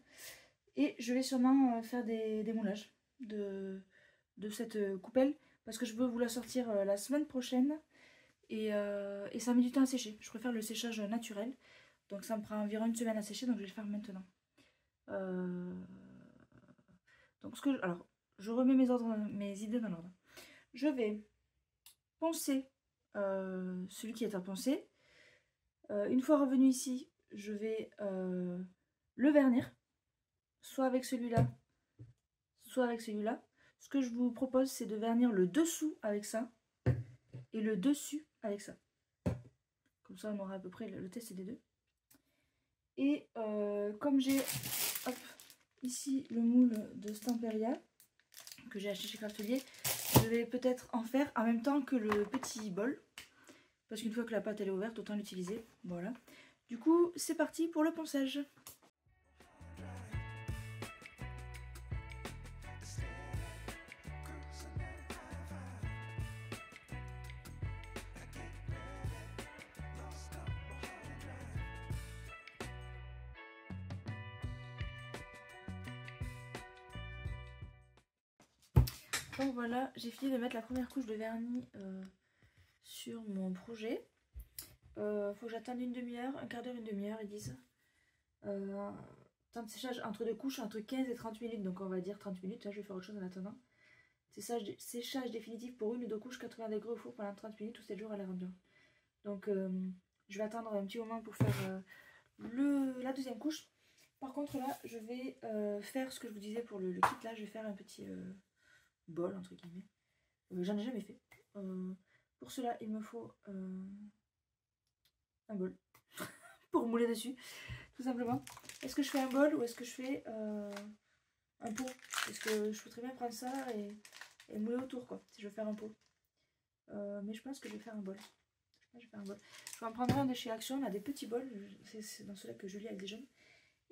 Et je vais sûrement faire des moulages de cette coupelle. Parce que je veux vous la sortir la semaine prochaine. Et ça met du temps à sécher. Je préfère le séchage naturel. Donc ça me prend environ une semaine à sécher, donc je vais le faire maintenant. Donc alors, je remets mes idées dans l'ordre. Je vais poncer celui qui est à poncer. Une fois revenu ici, je vais le vernir. Soit avec celui-là, soit avec celui-là. Ce que je vous propose, c'est de vernir le dessous avec ça. Et le dessus avec ça. Comme ça, on aura à peu près le test des deux. Et comme j'ai ici le moule de Stamperia que j'ai acheté chez Craftelier, je vais peut-être en faire en même temps que le petit bol. Parce qu'une fois que la pâte elle est ouverte, autant l'utiliser. Voilà. Du coup, c'est parti pour le ponçage. Donc voilà, j'ai fini de mettre la première couche de vernis sur mon projet. Faut que j'attende une demi-heure, un quart d'heure, une demi-heure, ils disent. Temps de séchage entre deux couches, entre 15 et 30 minutes. Donc on va dire 30 minutes, là, je vais faire autre chose en attendant. Séchage définitif pour une ou deux couches, 80 degrés au four pendant 30 minutes ou 7 jours à l'air ambiant. Donc je vais attendre un petit moment pour faire la deuxième couche. Par contre là, je vais faire ce que je vous disais pour le kit. Là, je vais faire un petit bol, entre guillemets. J'en ai jamais fait. Pour cela, il me faut un bol pour mouler dessus, tout simplement. Est-ce que je fais un bol ou est-ce que je fais un pot? Parce que je peux très bien prendre ça et mouler autour, quoi, si je veux faire un pot. Mais je pense que je vais faire un bol. Je vais en prendre un de chez Action, on a des petits bols, c'est dans ceux-là que je lis avec des jeunes.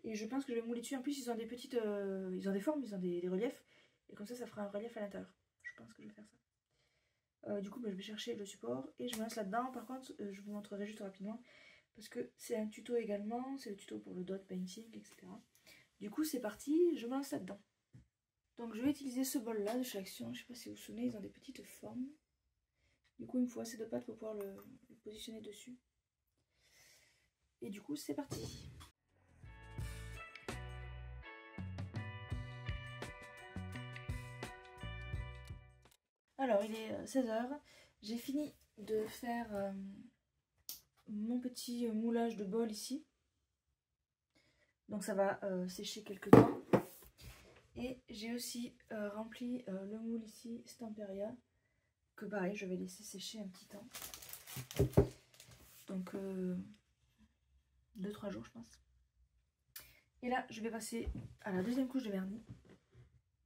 Et je pense que je vais mouler dessus. En plus, ils ont des petites, ils ont des formes, ils ont des reliefs. Et comme ça fera un relief à l'intérieur. Je pense que je vais faire ça. Du coup, je vais chercher le support et je me lance là-dedans. Par contre, je vous montrerai juste rapidement. Parce que c'est un tuto également. C'est le tuto pour le dot painting, etc. Du coup, c'est parti. Je me lance là-dedans. Donc, je vais utiliser ce bol-là de chez Action. Je ne sais pas si vous vous souvenez, ils ont des petites formes. Du coup, il me faut assez de pâte pour pouvoir le positionner dessus. Et du coup, c'est parti. Alors, il est 16 h. J'ai fini de faire mon petit moulage de bol ici. Donc, ça va sécher quelques temps. Et j'ai aussi rempli le moule ici, Stamperia. Que pareil, je vais laisser sécher un petit temps. Donc 2-3 jours, je pense. Et là, je vais passer à la deuxième couche de vernis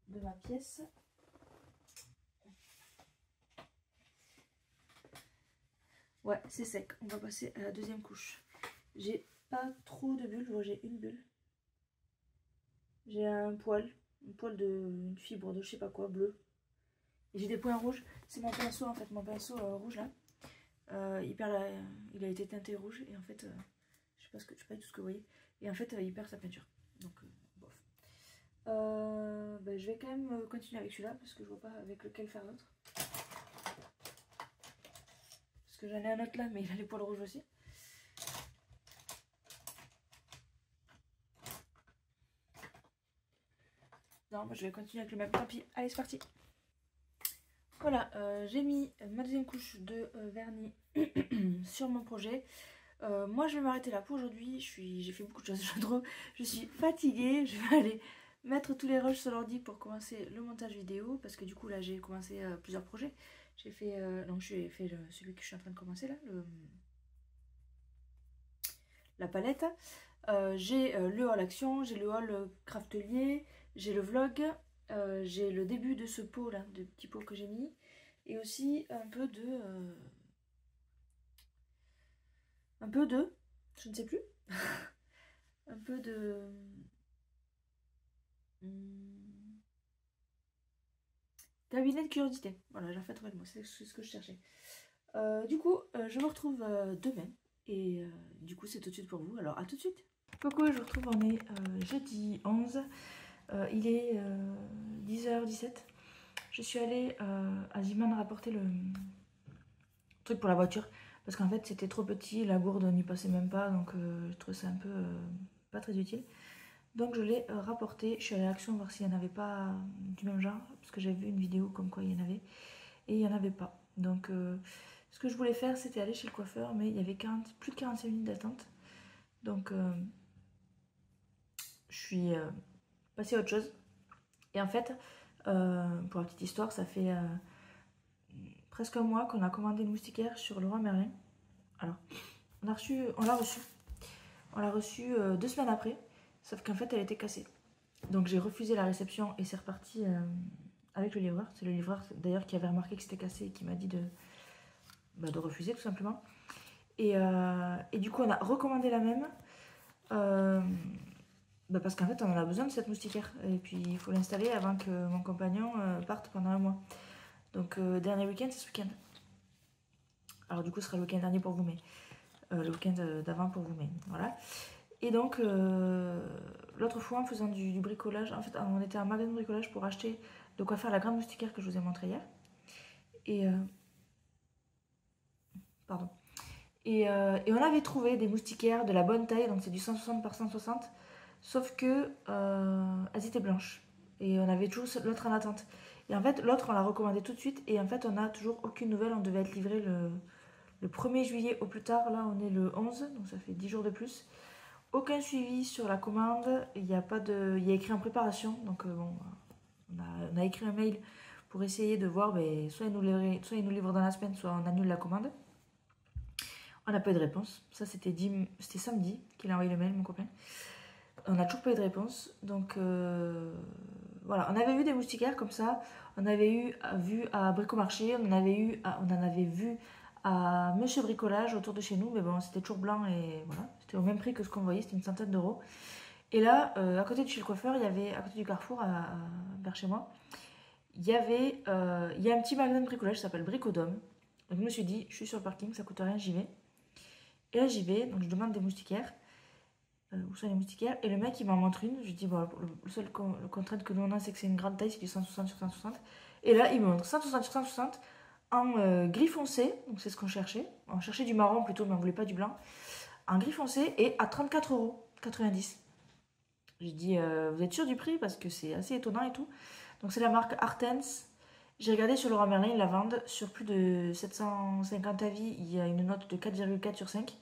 de ma pièce. Ouais, c'est sec. On va passer à la deuxième couche. J'ai pas trop de bulles, j'ai une bulle. J'ai un poil de fibre de je sais pas quoi, bleu. Et j'ai des points rouges. C'est mon pinceau en fait, mon pinceau rouge là. Il a été teinté rouge et en fait, je sais pas du tout ce que vous voyez. Et en fait, il perd sa peinture. Donc, bof. Je vais quand même continuer avec celui-là parce que je vois pas avec lequel faire l'autre. Parce que j'en ai un autre là, mais il a les poils rouges aussi. Non, je vais continuer avec le même. Tant pis, allez, c'est parti. Voilà, j'ai mis ma deuxième couche de vernis sur mon projet. Moi, je vais m'arrêter là pour aujourd'hui. J'ai fait beaucoup de choses, je trouve. Je suis fatiguée. Je vais aller mettre tous les rushs sur l'ordi pour commencer le montage vidéo, parce que du coup là j'ai commencé plusieurs projets. J'ai fait, donc j'ai fait celui que je suis en train de commencer là, la palette. J'ai le haul action, j'ai le haul craftelier, j'ai le vlog, j'ai le début de ce pot là, de petit pot que j'ai mis, et aussi un peu de, je ne sais plus, un peu de cabinet de curiosité. Voilà, j'ai refait trouver le mot, c'est ce que je cherchais. Du coup, je vous retrouve demain. Et du coup, c'est tout de suite pour vous. Alors, à tout de suite. Coucou, je vous retrouve, on est jeudi 11. Il est 10h17. Je suis allée à Ziman rapporter le truc pour la voiture. Parce qu'en fait, c'était trop petit, la gourde n'y passait même pas. Donc, je trouvais ça un peu pas très utile. Donc, je l'ai rapporté. Je suis allée à Action voir s'il n'y en avait pas du même genre. Parce que j'avais vu une vidéo comme quoi il y en avait. Et il n'y en avait pas. Donc, ce que je voulais faire, c'était aller chez le coiffeur. Mais il y avait plus de 45 minutes d'attente. Donc, je suis passée à autre chose. Et en fait, pour la petite histoire, ça fait presque un mois qu'on a commandé une moustiquaire sur Leroy Merlin. Alors, on l'a reçue. On l'a reçue 2 semaines après, sauf qu'en fait, elle était cassée. Donc, j'ai refusé la réception et c'est reparti avec le livreur. C'est le livreur d'ailleurs qui avait remarqué que c'était cassé et qui m'a dit de refuser tout simplement. Et du coup, on a recommandé la même. Parce qu'en fait, on en a besoin de cette moustiquaire. Et puis, il faut l'installer avant que mon compagnon parte pendant un mois. Donc, dernier week-end, c'est ce week-end. Alors, du coup, ce sera le week-end dernier pour vous, mais le week-end d'avant pour vous, mais voilà. Et donc, l'autre fois, en faisant du bricolage, en fait, on était à un magasin de bricolage pour acheter de quoi faire la grande moustiquaire que je vous ai montré hier. Et, pardon. Et on avait trouvé des moustiquaires de la bonne taille, donc c'est du 160 par 160, sauf que elles étaient blanches. Et on avait toujours l'autre en attente. Et en fait, l'autre, on l'a recommandé tout de suite. Et en fait, on n'a toujours aucune nouvelle. On devait être livré le 1er juillet au plus tard. Là, on est le 11, donc ça fait 10 jours de plus. Aucun suivi sur la commande. Il y a écrit en préparation. Donc, bon, on a écrit un mail pour essayer de voir, soit ils nous livrent dans la semaine, soit on annule la commande. On n'a pas eu de réponse. Ça, c'était samedi qu'il a envoyé le mail, mon copain. On n'a toujours pas eu de réponse. Donc, voilà. On avait vu des moustiquaires comme ça. On avait vu à Bricomarché. On en avait vu à Monsieur Bricolage autour de chez nous. Mais bon, c'était toujours blanc et voilà. C'était au même prix que ce qu'on voyait. C'était une centaine d'euros. Et là, à côté de chez le coiffeur, il y avait, à côté du Carrefour, vers chez moi, il y a un petit magasin de bricolage qui s'appelle Bricodome. Donc, je me suis dit, je suis sur le parking, ça coûte rien, j'y vais. Et là, j'y vais, donc je demande des moustiquaires. Où sont les moustiquaires? Et le mec, il m'en montre une. Je dis, bon, le seul contrainte que nous on a, c'est que c'est une grande taille, c'est du 160 sur 160. Et là, il me montre 160 sur 160 en gris foncé. Donc, c'est ce qu'on cherchait. On cherchait du marron plutôt, mais on voulait pas du blanc. En gris foncé et à 34,90 €. J'ai dit, vous êtes sûr du prix? Parce que c'est assez étonnant et tout. Donc, c'est la marque Artens. J'ai regardé sur Leroy Merlin, ils la vendent sur plus de 750 avis. Il y a une note de 4,4 sur 5.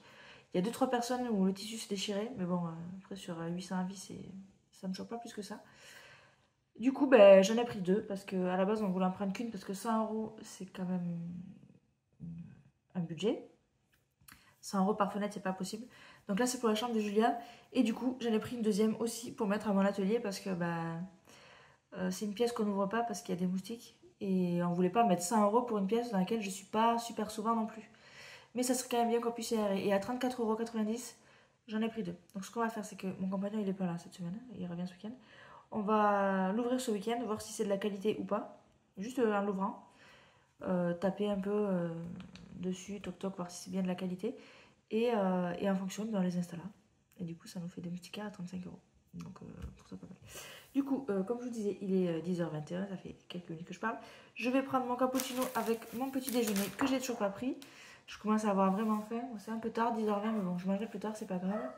Il y a 2-3 personnes où le tissu s'est déchiré, mais bon, après sur 800 avis, ça me choque pas plus que ça. Du coup, j'en ai pris 2 parce qu'à la base, on voulait en prendre qu'une parce que 100 €, c'est quand même un budget. 100 € par fenêtre, c'est pas possible. Donc là, c'est pour la chambre de Julia. Et du coup, j'en ai pris une deuxième aussi pour mettre à mon atelier parce que c'est une pièce qu'on n'ouvre pas parce qu'il y a des moustiques. Et on voulait pas mettre 100 € pour une pièce dans laquelle je suis pas super souvent non plus. Mais ça serait quand même bien qu'on puisse y aérer. Et à 34,90 €, j'en ai pris 2. Donc ce qu'on va faire, c'est que mon compagnon, il est pas là cette semaine. Il revient ce week-end. On va l'ouvrir ce week-end, voir si c'est de la qualité ou pas. Juste en l'ouvrant. Taper un peu dessus, toc toc, voir si c'est bien de la qualité. Et en fonction, on les installe. Et du coup, ça nous fait des moustiquaires à 35 €. Donc pour ça, pas mal. Du coup, comme je vous disais, il est 10h21, ça fait quelques minutes que je parle. Je vais prendre mon cappuccino avec mon petit déjeuner que j'ai toujours pas pris. Je commence à avoir vraiment faim. C'est un peu tard, 10h20, mais bon, je mangerai plus tard, c'est pas grave.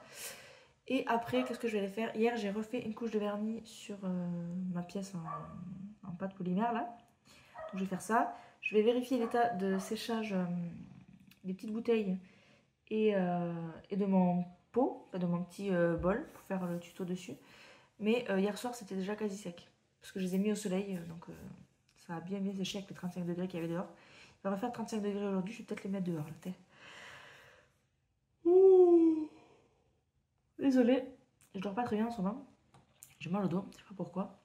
Et après, qu'est-ce que je vais aller faire? Hier, j'ai refait une couche de vernis sur ma pièce en pâte polymère, là. Donc, je vais faire ça. Je vais vérifier l'état de séchage des petites bouteilles et de mon pot, de mon petit bol, pour faire le tuto dessus. Mais hier soir, c'était déjà quasi sec. Parce que je les ai mis au soleil, donc ça a bien séché avec les 35 degrés qu'il y avait dehors. Il va refaire 35 degrés aujourd'hui, je vais peut-être les mettre dehors. Là, ouh. Désolée, je dors pas très bien en ce moment. J'ai mal au dos, je sais pas pourquoi.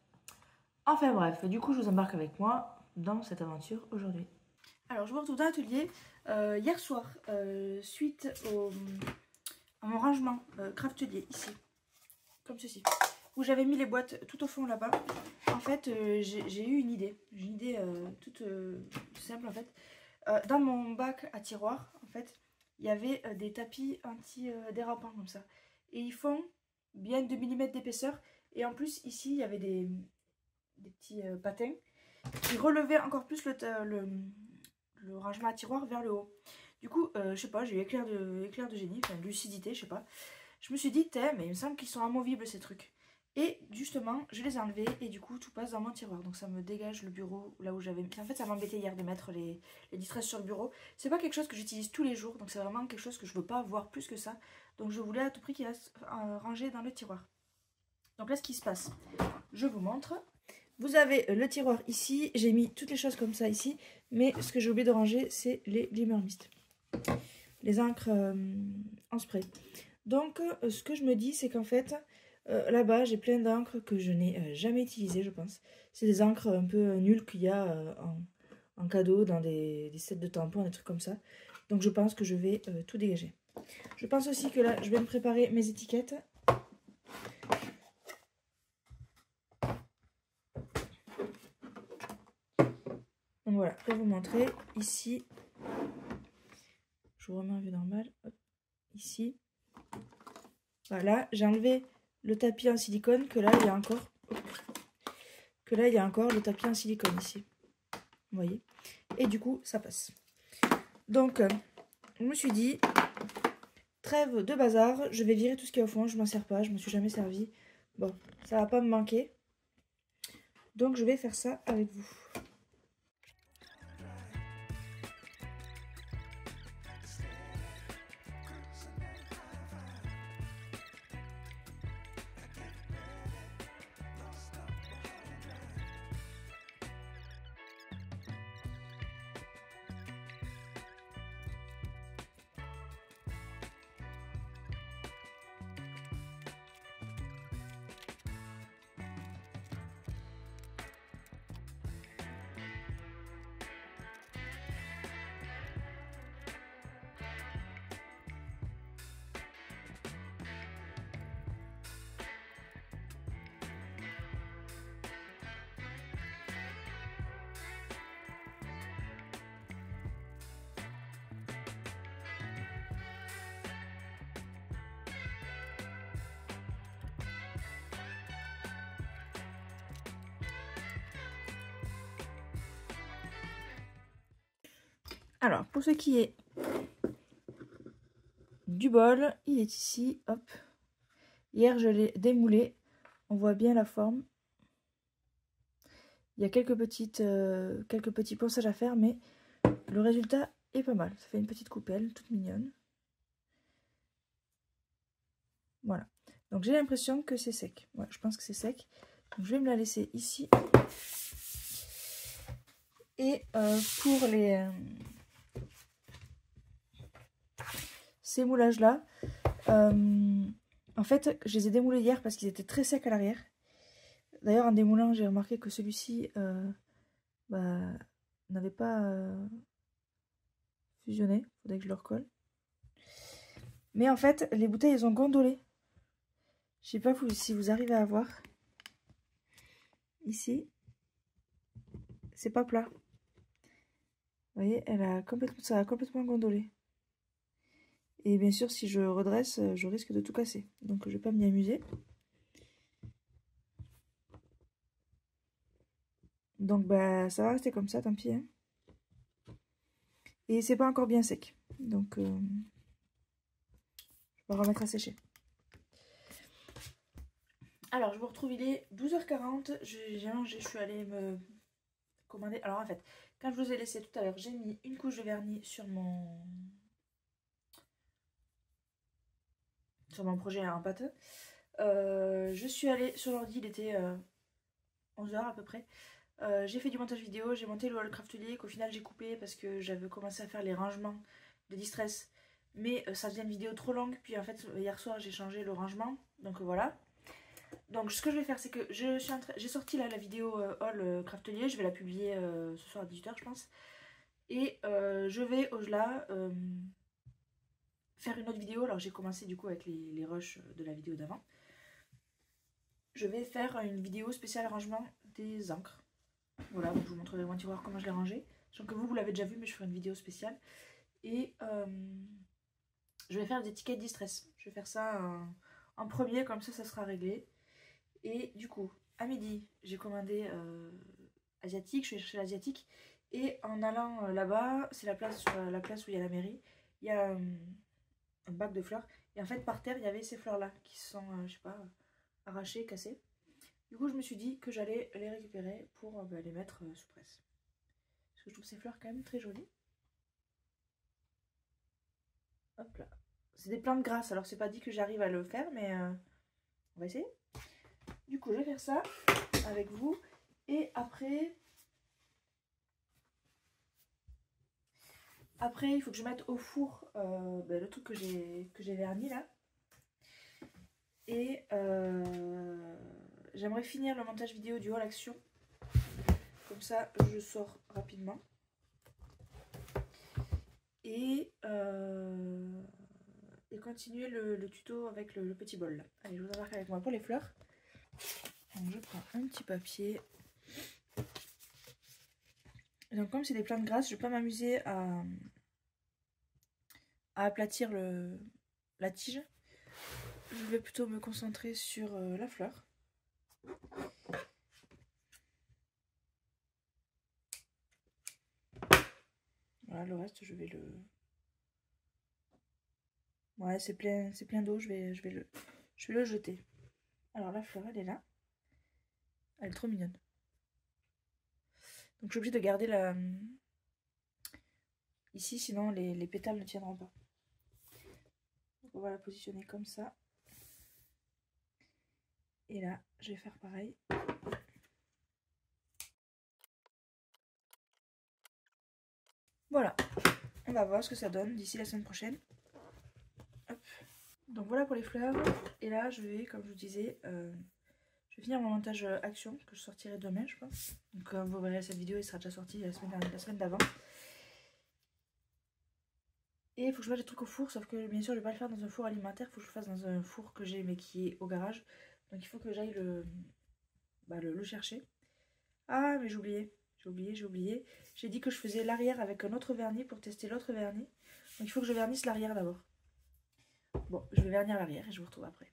Enfin bref, du coup, je vous embarque avec moi dans cette aventure aujourd'hui. Alors, je me retrouve dans l'atelier hier soir, suite à mon rangement craftelier ici, comme ceci, où j'avais mis les boîtes tout au fond là-bas. En fait, j'ai eu une idée. J'ai une idée toute simple en fait. Dans mon bac à tiroir, en fait, il y avait des tapis anti-dérapants comme ça. Et ils font bien 2 mm d'épaisseur. Et en plus, ici, il y avait des petits patins qui relevaient encore plus le rangement à tiroir vers le haut. Du coup, je sais pas, j'ai eu éclair de génie, enfin de lucidité, je sais pas. Je me suis dit, mais il me semble qu'ils sont amovibles ces trucs. Et justement, je les ai enlevés et du coup, tout passe dans mon tiroir. Donc ça me dégage le bureau là où j'avais mis. En fait, ça m'embêtait hier de mettre les distresses sur le bureau. C'est pas quelque chose que j'utilise tous les jours, donc c'est vraiment quelque chose que je veux pas voir plus que ça. Donc je voulais à tout prix qu'il reste rangé dans le tiroir. Donc là, ce qui se passe, je vous montre. Vous avez le tiroir ici. J'ai mis toutes les choses comme ça ici. Mais ce que j'ai oublié de ranger, c'est les Glimmer Mist. Les encres en spray. Donc, ce que je me dis, c'est qu'en fait, là-bas, j'ai plein d'encres que je n'ai jamais utilisées, je pense. C'est des encres un peu nulles qu'il y a en cadeau dans des sets de tampons, des trucs comme ça. Donc, je pense que je vais tout dégager. Je pense aussi que là, je vais me préparer mes étiquettes. Donc voilà, pour vous montrer, ici, je vous remets en vue normale, hop, ici. Voilà, j'ai enlevé le tapis en silicone, que là, il y a encore, le tapis en silicone ici. Vous voyez? Et du coup, ça passe. Donc, je me suis dit, trêve de bazar, je vais virer tout ce qu'il y a au fond, je m'en sers pas, je me suis jamais servi. Bon, ça va pas me manquer. Donc, je vais faire ça avec vous. Alors, pour ce qui est du bol, il est ici, hop. Hier, je l'ai démoulé. On voit bien la forme. Il y a quelques petits ponçages à faire, mais le résultat est pas mal. Ça fait une petite coupelle, toute mignonne. Voilà. Donc, j'ai l'impression que c'est sec. Ouais, je pense que c'est sec. Donc, je vais me la laisser ici. Et pour ces moulages-là, en fait, je les ai démoulés hier parce qu'ils étaient très secs à l'arrière. D'ailleurs, en démoulant, j'ai remarqué que celui-ci n'avait pas fusionné. Il faudrait que je le recolle. Mais en fait, les bouteilles, elles ont gondolé. Je sais pas si vous arrivez à voir. Ici, c'est pas plat. Vous voyez, ça a complètement gondolé. Et bien sûr, si je redresse, je risque de tout casser. Donc, je vais pas m'y amuser. Donc, ça va rester comme ça, tant pis. Hein. Et c'est pas encore bien sec. Donc, je vais remettre à sécher. Alors, je vous retrouve, il est 12h40. Je suis allée me commander. Alors, en fait, quand je vous ai laissé tout à l'heure, j'ai mis une couche de vernis sur mon projet en pâteux. Je suis allée sur l'ordi, il était 11 h à peu près. J'ai fait du montage vidéo, j'ai monté le wall craftelier qu'au final j'ai coupé parce que j'avais commencé à faire les rangements de Distress. Mais ça devient une vidéo trop longue, puis en fait hier soir j'ai changé le rangement, donc voilà. Donc ce que je vais faire c'est que j'ai sorti là la vidéo haul craftelier, je vais la publier ce soir à 18 h je pense. Et je vais au-delà faire une autre vidéo, alors j'ai commencé du coup avec les rushs de la vidéo d'avant. Je vais faire une vidéo spéciale rangement des encres. Voilà, donc je vous montrerai mon tiroir comment je l'ai rangé. Sachant que vous l'avez déjà vu, mais je ferai une vidéo spéciale. Et je vais faire des tickets de distress. Je vais faire ça en premier, comme ça sera réglé. Et du coup, à midi, j'ai commandé asiatique, je vais chercher l'asiatique. Et en allant là-bas, c'est la place où il y a la mairie, il y a un bac de fleurs. Et en fait, par terre, il y avait ces fleurs-là qui sont, je sais pas, arrachées, cassées. Du coup, je me suis dit que j'allais les récupérer pour les mettre sous presse. Parce que je trouve ces fleurs quand même très jolies. Hop là. C'est des plantes grasses, alors c'est pas dit que j'arrive à le faire, mais on va essayer. Du coup, je vais faire ça avec vous. Et après, il faut que je mette au four le truc que j'ai verni là. Et j'aimerais finir le montage vidéo du haul action. Comme ça, je sors rapidement. Et continuer le tuto avec le petit bol là. Allez, je vous embarque avec moi pour les fleurs. Donc je prends un petit papier. Et donc comme c'est des plantes grasses, je ne vais pas m'amuser à aplatir la tige. Je vais plutôt me concentrer sur la fleur. Voilà, le reste je vais le... Ouais, c'est plein d'eau, je vais le jeter. Alors la fleur, elle est là. Elle est trop mignonne. Donc je suis obligée de garder la... ici, sinon les pétales ne tiendront pas. Donc on va la positionner comme ça. Et là, je vais faire pareil. Voilà, on va voir ce que ça donne d'ici la semaine prochaine. Hop. Donc voilà pour les fleurs. Et là, je vais, comme je vous disais, je vais finir mon montage action que je sortirai demain, je pense. Donc comme vous verrez cette vidéo, il sera déjà sorti la semaine d'avant. Et il faut que je mette les trucs au four, sauf que bien sûr je vais pas le faire dans un four alimentaire, il faut que je le fasse dans un four que j'ai mais qui est au garage. Donc il faut que j'aille le chercher. Ah mais j'ai oublié. J'ai dit que je faisais l'arrière avec un autre vernis pour tester l'autre vernis. Donc il faut que je vernisse l'arrière d'abord. Bon, je vais vernir l'arrière et je vous retrouve après.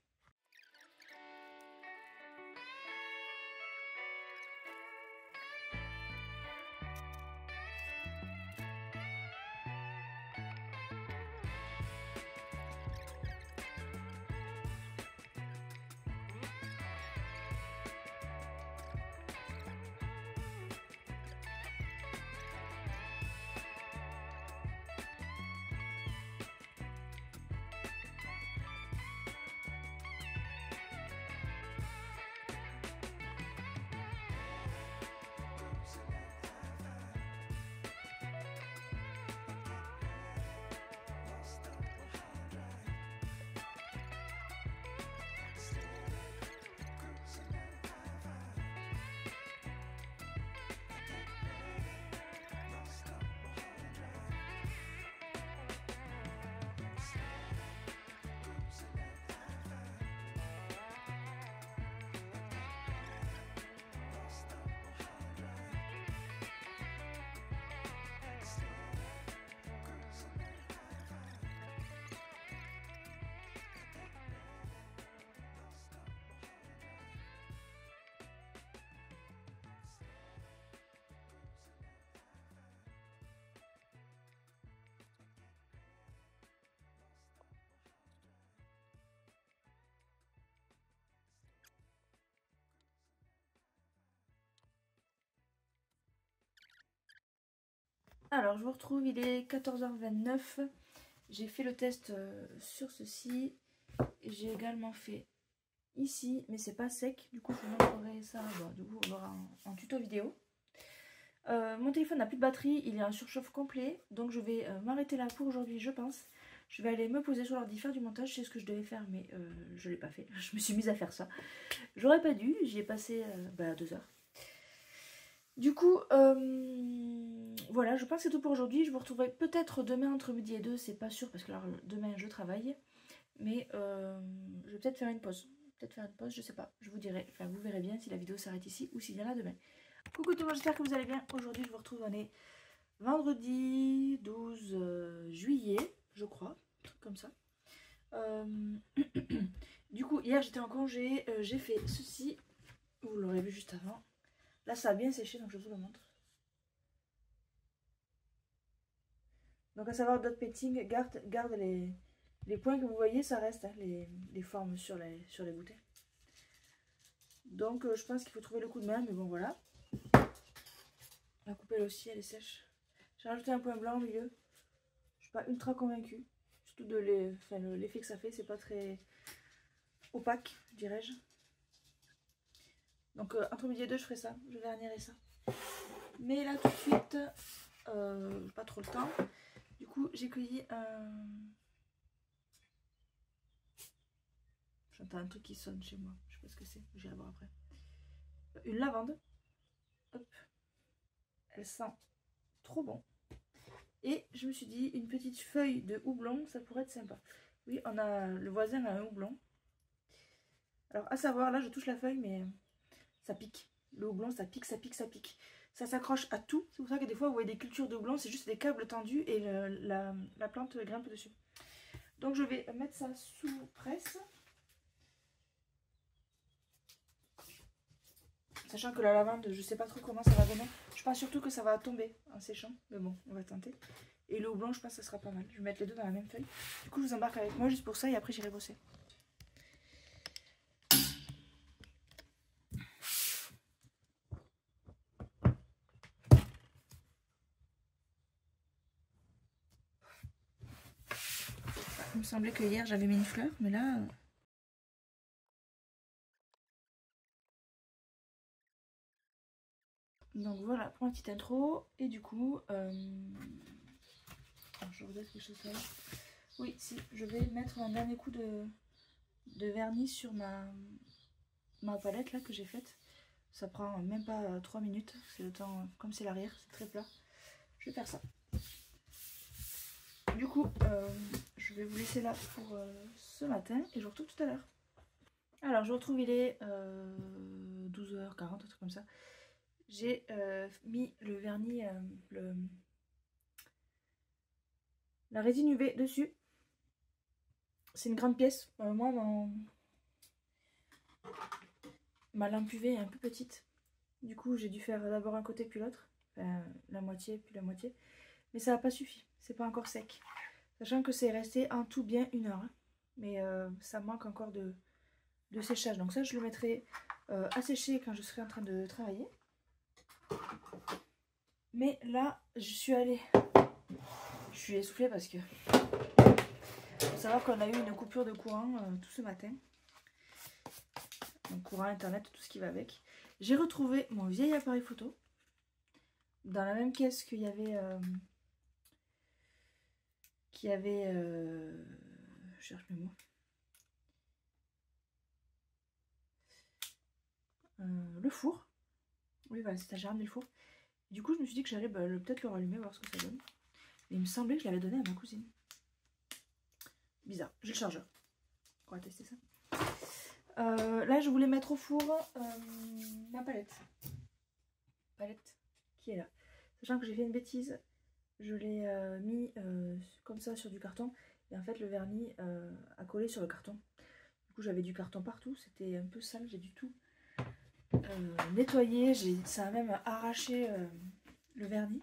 Alors je vous retrouve, il est 14h29. J'ai fait le test sur ceci. J'ai également fait ici, mais c'est pas sec. Du coup, je vous montrerai ça. Bon, du coup, on verra en tuto vidéo. Mon téléphone n'a plus de batterie, il est en surchauffe complet. Donc, je vais m'arrêter là pour aujourd'hui, je pense. Je vais aller me poser sur l'ordi, faire du montage. C'est ce que je devais faire, mais je ne l'ai pas fait. Je me suis mise à faire ça. J'aurais pas dû, j'y ai passé 2 heures. Du coup, voilà, je pense que c'est tout pour aujourd'hui. Je vous retrouverai peut-être demain entre midi et 2, c'est pas sûr parce que alors, demain je travaille. Mais je vais peut-être faire une pause. Je sais pas, je vous dirai. Enfin, vous verrez bien si la vidéo s'arrête ici ou s'il y en a demain. Coucou tout le monde, j'espère que vous allez bien. Aujourd'hui, je vous retrouve, on est vendredi 12 juillet, je crois, un truc comme ça. Du coup, hier j'étais en congé, j'ai fait ceci. Vous l'aurez vu juste avant. Là, ça a bien séché, donc je vous le montre. Donc, à savoir, dot petting garde les points que vous voyez, ça reste, hein, les formes sur les bouteilles. Donc, je pense qu'il faut trouver le coup de main, mais bon, voilà. La coupe, elle aussi, elle est sèche. J'ai rajouté un point blanc au milieu. Je suis pas ultra convaincue. Surtout de l'effet que ça fait, c'est pas très opaque, dirais-je. Donc, entre midi et 2, je ferai ça. Je vernirai ça. Mais là, tout de suite, pas trop le temps. Du coup, j'ai cueilli un... J'entends un truc qui sonne chez moi. Je sais pas ce que c'est. J'irai voir après. Une lavande. Hop. Elle sent trop bon. Et je me suis dit, une petite feuille de houblon, ça pourrait être sympa. Oui, le voisin a un houblon. Alors, à savoir, là, je touche la feuille, mais ça pique. Le houblon, ça pique, ça pique, ça pique. Ça s'accroche à tout. C'est pour ça que des fois, vous voyez des cultures de houblon, c'est juste des câbles tendus et la plante grimpe dessus. Donc, je vais mettre ça sous presse. Sachant que la lavande, je sais pas trop comment ça va donner. Je pense surtout que ça va tomber en séchant. Mais bon, on va tenter. Et le houblon, je pense que ça sera pas mal. Je vais mettre les deux dans la même feuille. Du coup, je vous embarque avec moi juste pour ça et après, j'irai bosser. Il me semblait que hier, j'avais mis une fleur, mais là... Donc voilà pour ma petite intro. Et du coup... Alors, je regarde quelque chose là. Oui, si, je vais mettre un dernier coup de vernis sur ma palette là que j'ai faite. Ça prend même pas 3 minutes. C'est le temps, comme c'est l'arrière, c'est très plat. Je vais faire ça. Du coup, je vais vous laisser là pour ce matin et je vous retrouve tout à l'heure. Alors, je vous retrouve, il est 12h40, un truc comme ça. J'ai mis le vernis, la résine UV dessus. C'est une grande pièce. Moi, ma lampe UV est un peu petite. Du coup, j'ai dû faire d'abord un côté puis l'autre. Enfin, la moitié puis la moitié. Mais ça n'a pas suffi. C'est pas encore sec. Sachant que c'est resté en tout bien 1 heure. Hein. Mais ça manque encore de séchage. Donc ça, je le mettrai à sécher quand je serai en train de travailler. Mais là, je suis essoufflée parce que... faut savoir qu'on a eu une coupure de courant tout ce matin. Donc courant internet, tout ce qui va avec. J'ai retrouvé mon vieil appareil photo. Dans la même caisse qu'il y avait... je cherche mes mots. Le four. Oui, voilà, c'est à Gérard le four. Du coup, je me suis dit que j'allais peut-être le rallumer, voir ce que ça donne. Mais il me semblait que je l'avais donné à ma cousine. Bizarre. J'ai le chargeur. On va tester ça. Là, je voulais mettre au four ma palette. Palette qui est là. Sachant que j'ai fait une bêtise. Je l'ai mis comme ça sur du carton. Et en fait, le vernis a collé sur le carton. Du coup, j'avais du carton partout. C'était un peu sale. J'ai du tout nettoyer, ça a même arraché le vernis.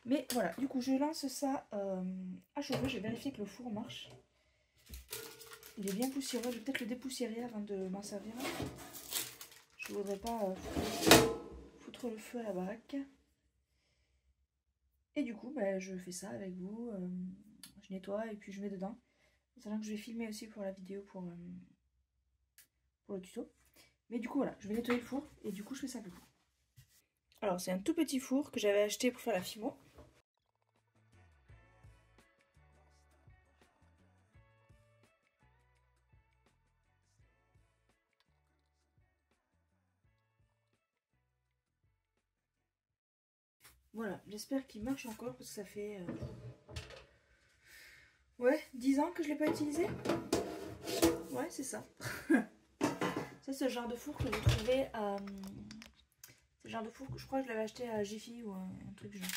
Mais voilà, du coup je lance ça à chauffer. J'ai vérifié que le four marche. Il est bien poussiéreux, je vais peut-être le dépoussiérer avant de m'en servir. Je voudrais pas foutre le feu à la baraque. Et du coup je fais ça avec vous, je nettoie et puis je mets dedans. Sachant que je vais filmer aussi pour la vidéo pour le tuto. Mais du coup voilà, je vais nettoyer le four et du coup je fais ça avec vous. Alors c'est un tout petit four que j'avais acheté pour faire la fimo. Voilà, j'espère qu'il marche encore parce que ça fait ouais, 10 ans que je ne l'ai pas utilisé. Ouais, c'est ça. C'est ce genre de four que vous trouvez à... C'est le genre de four que je crois que je l'avais acheté à Jiffy ou un truc genre.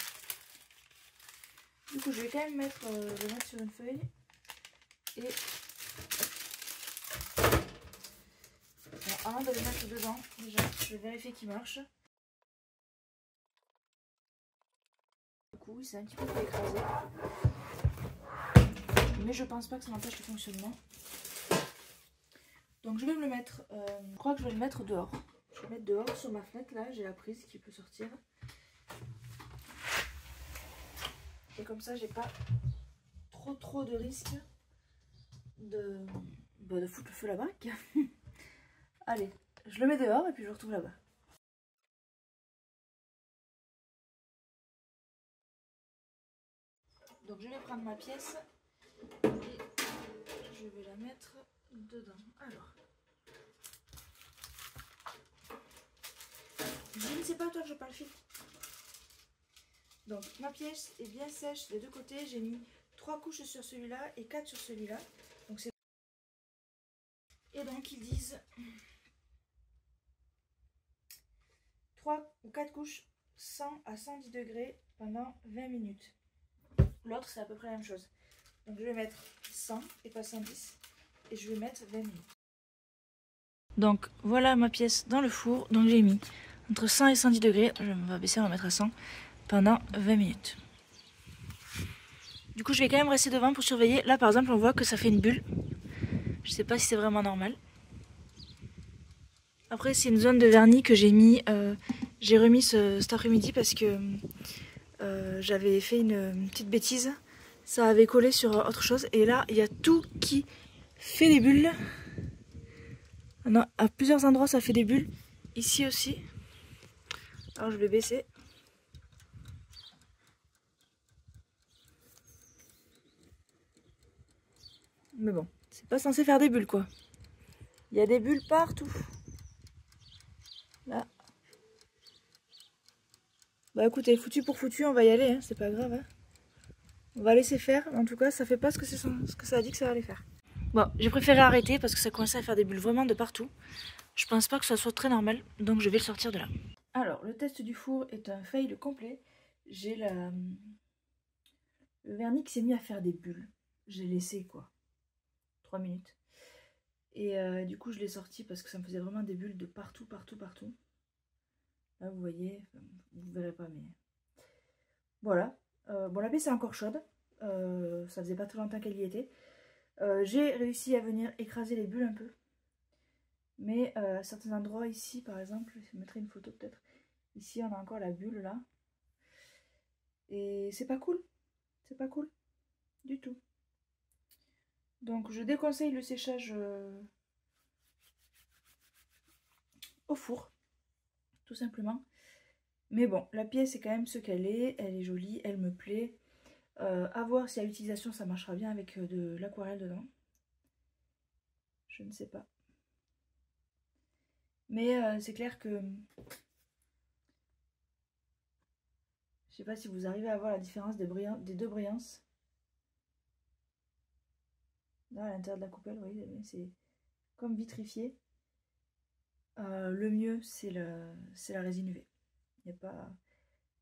Du coup, je vais quand même le mettre sur une feuille. Et... Bon, avant de le mettre dedans, déjà, je vais vérifier qu'il marche. Du coup, oui, c'est un petit peu écrasé. Mais je pense pas que ça m'empêche le fonctionnement. Donc je vais me le mettre, je crois que je vais le mettre dehors. Je vais le mettre dehors sur ma fenêtre, là, j'ai la prise qui peut sortir. Et comme ça, j'ai pas trop de risque de foutre le feu à la baraque. Allez, je le mets dehors et puis je le retrouve là-bas. Donc je vais prendre ma pièce et je vais la mettre dedans. Alors, je ne sais pas toi que je parle fil. Donc ma pièce est bien sèche des deux côtés. J'ai mis 3 couches sur celui-là et 4 sur celui-là. Donc c'est... Et donc ils disent 3 ou 4 couches 100 à 110 degrés pendant 20 minutes. L'autre c'est à peu près la même chose. Donc je vais mettre 100 et pas 110 et je vais mettre 20 minutes. Donc voilà ma pièce dans le four. Donc j'ai mis entre 100 et 110 degrés. Je vais baisser, on va mettre à 100 pendant 20 minutes. Du coup je vais quand même rester devant pour surveiller. Là par exemple on voit que ça fait une bulle. Je sais pas si c'est vraiment normal. Après c'est une zone de vernis que j'ai mis. J'ai remis cet après-midi parce que j'avais fait une petite bêtise. Ça avait collé sur autre chose. Et là il y a tout qui fait des bulles. Non, à plusieurs endroits ça fait des bulles. Ici aussi. Alors je vais baisser. Mais bon, c'est pas censé faire des bulles quoi. Il y a des bulles partout. Là. Bah écoutez, foutu pour foutu, on va y aller, hein, c'est pas grave. Hein. On va laisser faire. En tout cas, ça fait pas ce que ça a dit que ça allait faire. Bon, j'ai préféré arrêter parce que ça commençait à faire des bulles vraiment de partout. Je pense pas que ça soit très normal, donc je vais le sortir de là. Alors, le test du four est un fail complet. J'ai le vernis qui s'est mis à faire des bulles. J'ai laissé quoi 3 minutes. Et du coup, je l'ai sorti parce que ça me faisait vraiment des bulles de partout. Là, vous voyez, enfin, vous verrez pas, mais voilà. Bon, la pièce est encore chaude. Ça faisait pas très longtemps qu'elle y était. J'ai réussi à venir écraser les bulles un peu. Mais à certains endroits ici, par exemple, je mettrai une photo peut-être. Ici, on a encore la bulle là. Et c'est pas cool. C'est pas cool. Du tout. Donc, je déconseille le séchage au four. Tout simplement. Mais bon, la pièce est quand même ce qu'elle est. Elle est jolie, elle me plaît. À voir si à l'utilisation ça marchera bien avec de l'aquarelle dedans. Je ne sais pas. Mais c'est clair que... Je sais pas si vous arrivez à voir la différence des deux brillances. Là, à l'intérieur de la coupelle, vous voyez, c'est comme vitrifié. Le mieux, c'est la résine UV. Il n'y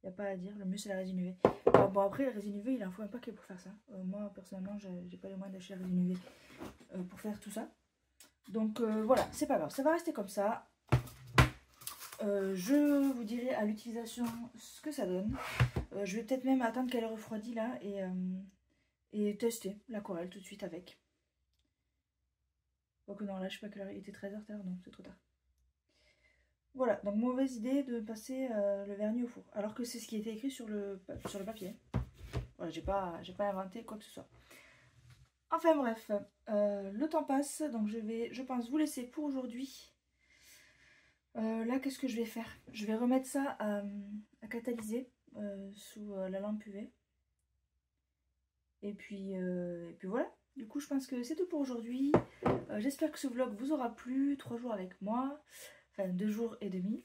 a pas à dire. Le mieux, c'est la résine UV. Alors, bon, après, la résine UV, il en faut un paquet pour faire ça. Moi, personnellement, j'ai pas les moyens d'acheter la résine UV pour faire tout ça. Donc, voilà, c'est pas grave. Ça va rester comme ça. Je vous dirai à l'utilisation ce que ça donne. Je vais peut-être même attendre qu'elle refroidisse là et tester l'aquarelle tout de suite avec. Quoique non, là je sais pas quelle heure, il était 13h tout à l'heure, non c'est trop tard. Voilà, donc mauvaise idée de passer le vernis au four. Alors que c'est ce qui était écrit sur le papier. Voilà, j'ai pas inventé quoi que ce soit. Enfin bref, le temps passe, donc je vais, je pense, vous laisser pour aujourd'hui. Là, qu'est-ce que je vais faire? Je vais remettre ça à catalyser sous la lampe UV. Et puis voilà. Du coup, je pense que c'est tout pour aujourd'hui. J'espère que ce vlog vous aura plu. 3 jours avec moi. Enfin, 2 jours et demi.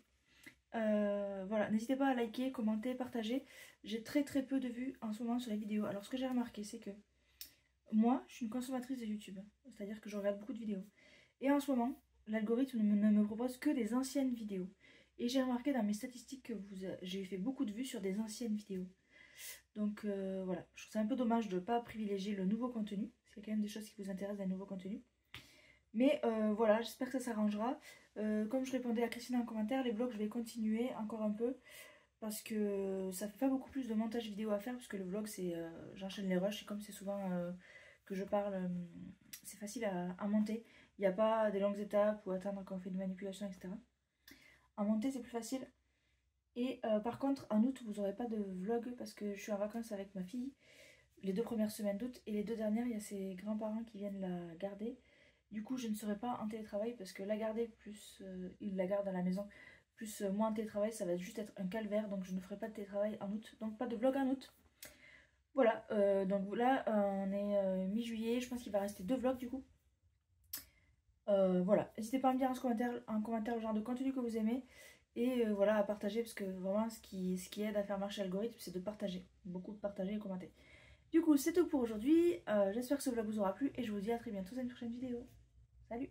Voilà, n'hésitez pas à liker, commenter, partager. J'ai très peu de vues en ce moment sur les vidéos. Alors, ce que j'ai remarqué, c'est que moi, je suis une consommatrice de YouTube. C'est-à-dire que je regarde beaucoup de vidéos. Et en ce moment, l'algorithme ne me propose que des anciennes vidéos. Et j'ai remarqué dans mes statistiques que j'ai fait beaucoup de vues sur des anciennes vidéos. Donc voilà, je trouve ça un peu dommage de ne pas privilégier le nouveau contenu. Parce qu'il y a quand même des choses qui vous intéressent dans le nouveau contenu. Mais voilà, j'espère que ça s'arrangera. Comme je répondais à Christine en commentaire, les vlogs, je vais continuer encore un peu. Parce que ça fait pas beaucoup plus de montage vidéo à faire. Parce que le vlog, c'est j'enchaîne les rushs. Et comme c'est souvent que je parle, c'est facile à monter. Il n'y a pas des longues étapes ou attendre quand on fait des manipulations, etc. À monter, c'est plus facile. Et par contre, en août, vous n'aurez pas de vlog parce que je suis en vacances avec ma fille les 2 premières semaines d'août. Et les 2 dernières, il y a ses grands-parents qui viennent la garder. Du coup, je ne serai pas en télétravail parce que la garder, plus il la garde à la maison, plus moi en télétravail, ça va juste être un calvaire. Donc je ne ferai pas de télétravail en août. Donc pas de vlog en août. Voilà, donc là, on est mi-juillet. Je pense qu'il va rester 2 vlogs du coup. Voilà, n'hésitez pas à me dire en commentaire le genre de contenu que vous aimez. Et voilà, à partager, parce que vraiment, ce qui aide à faire marcher l'algorithme, c'est de partager. Beaucoup de partager et commenter. Du coup, c'est tout pour aujourd'hui. J'espère que ce vlog vous aura plu et je vous dis à très bientôt dans une prochaine vidéo. Salut!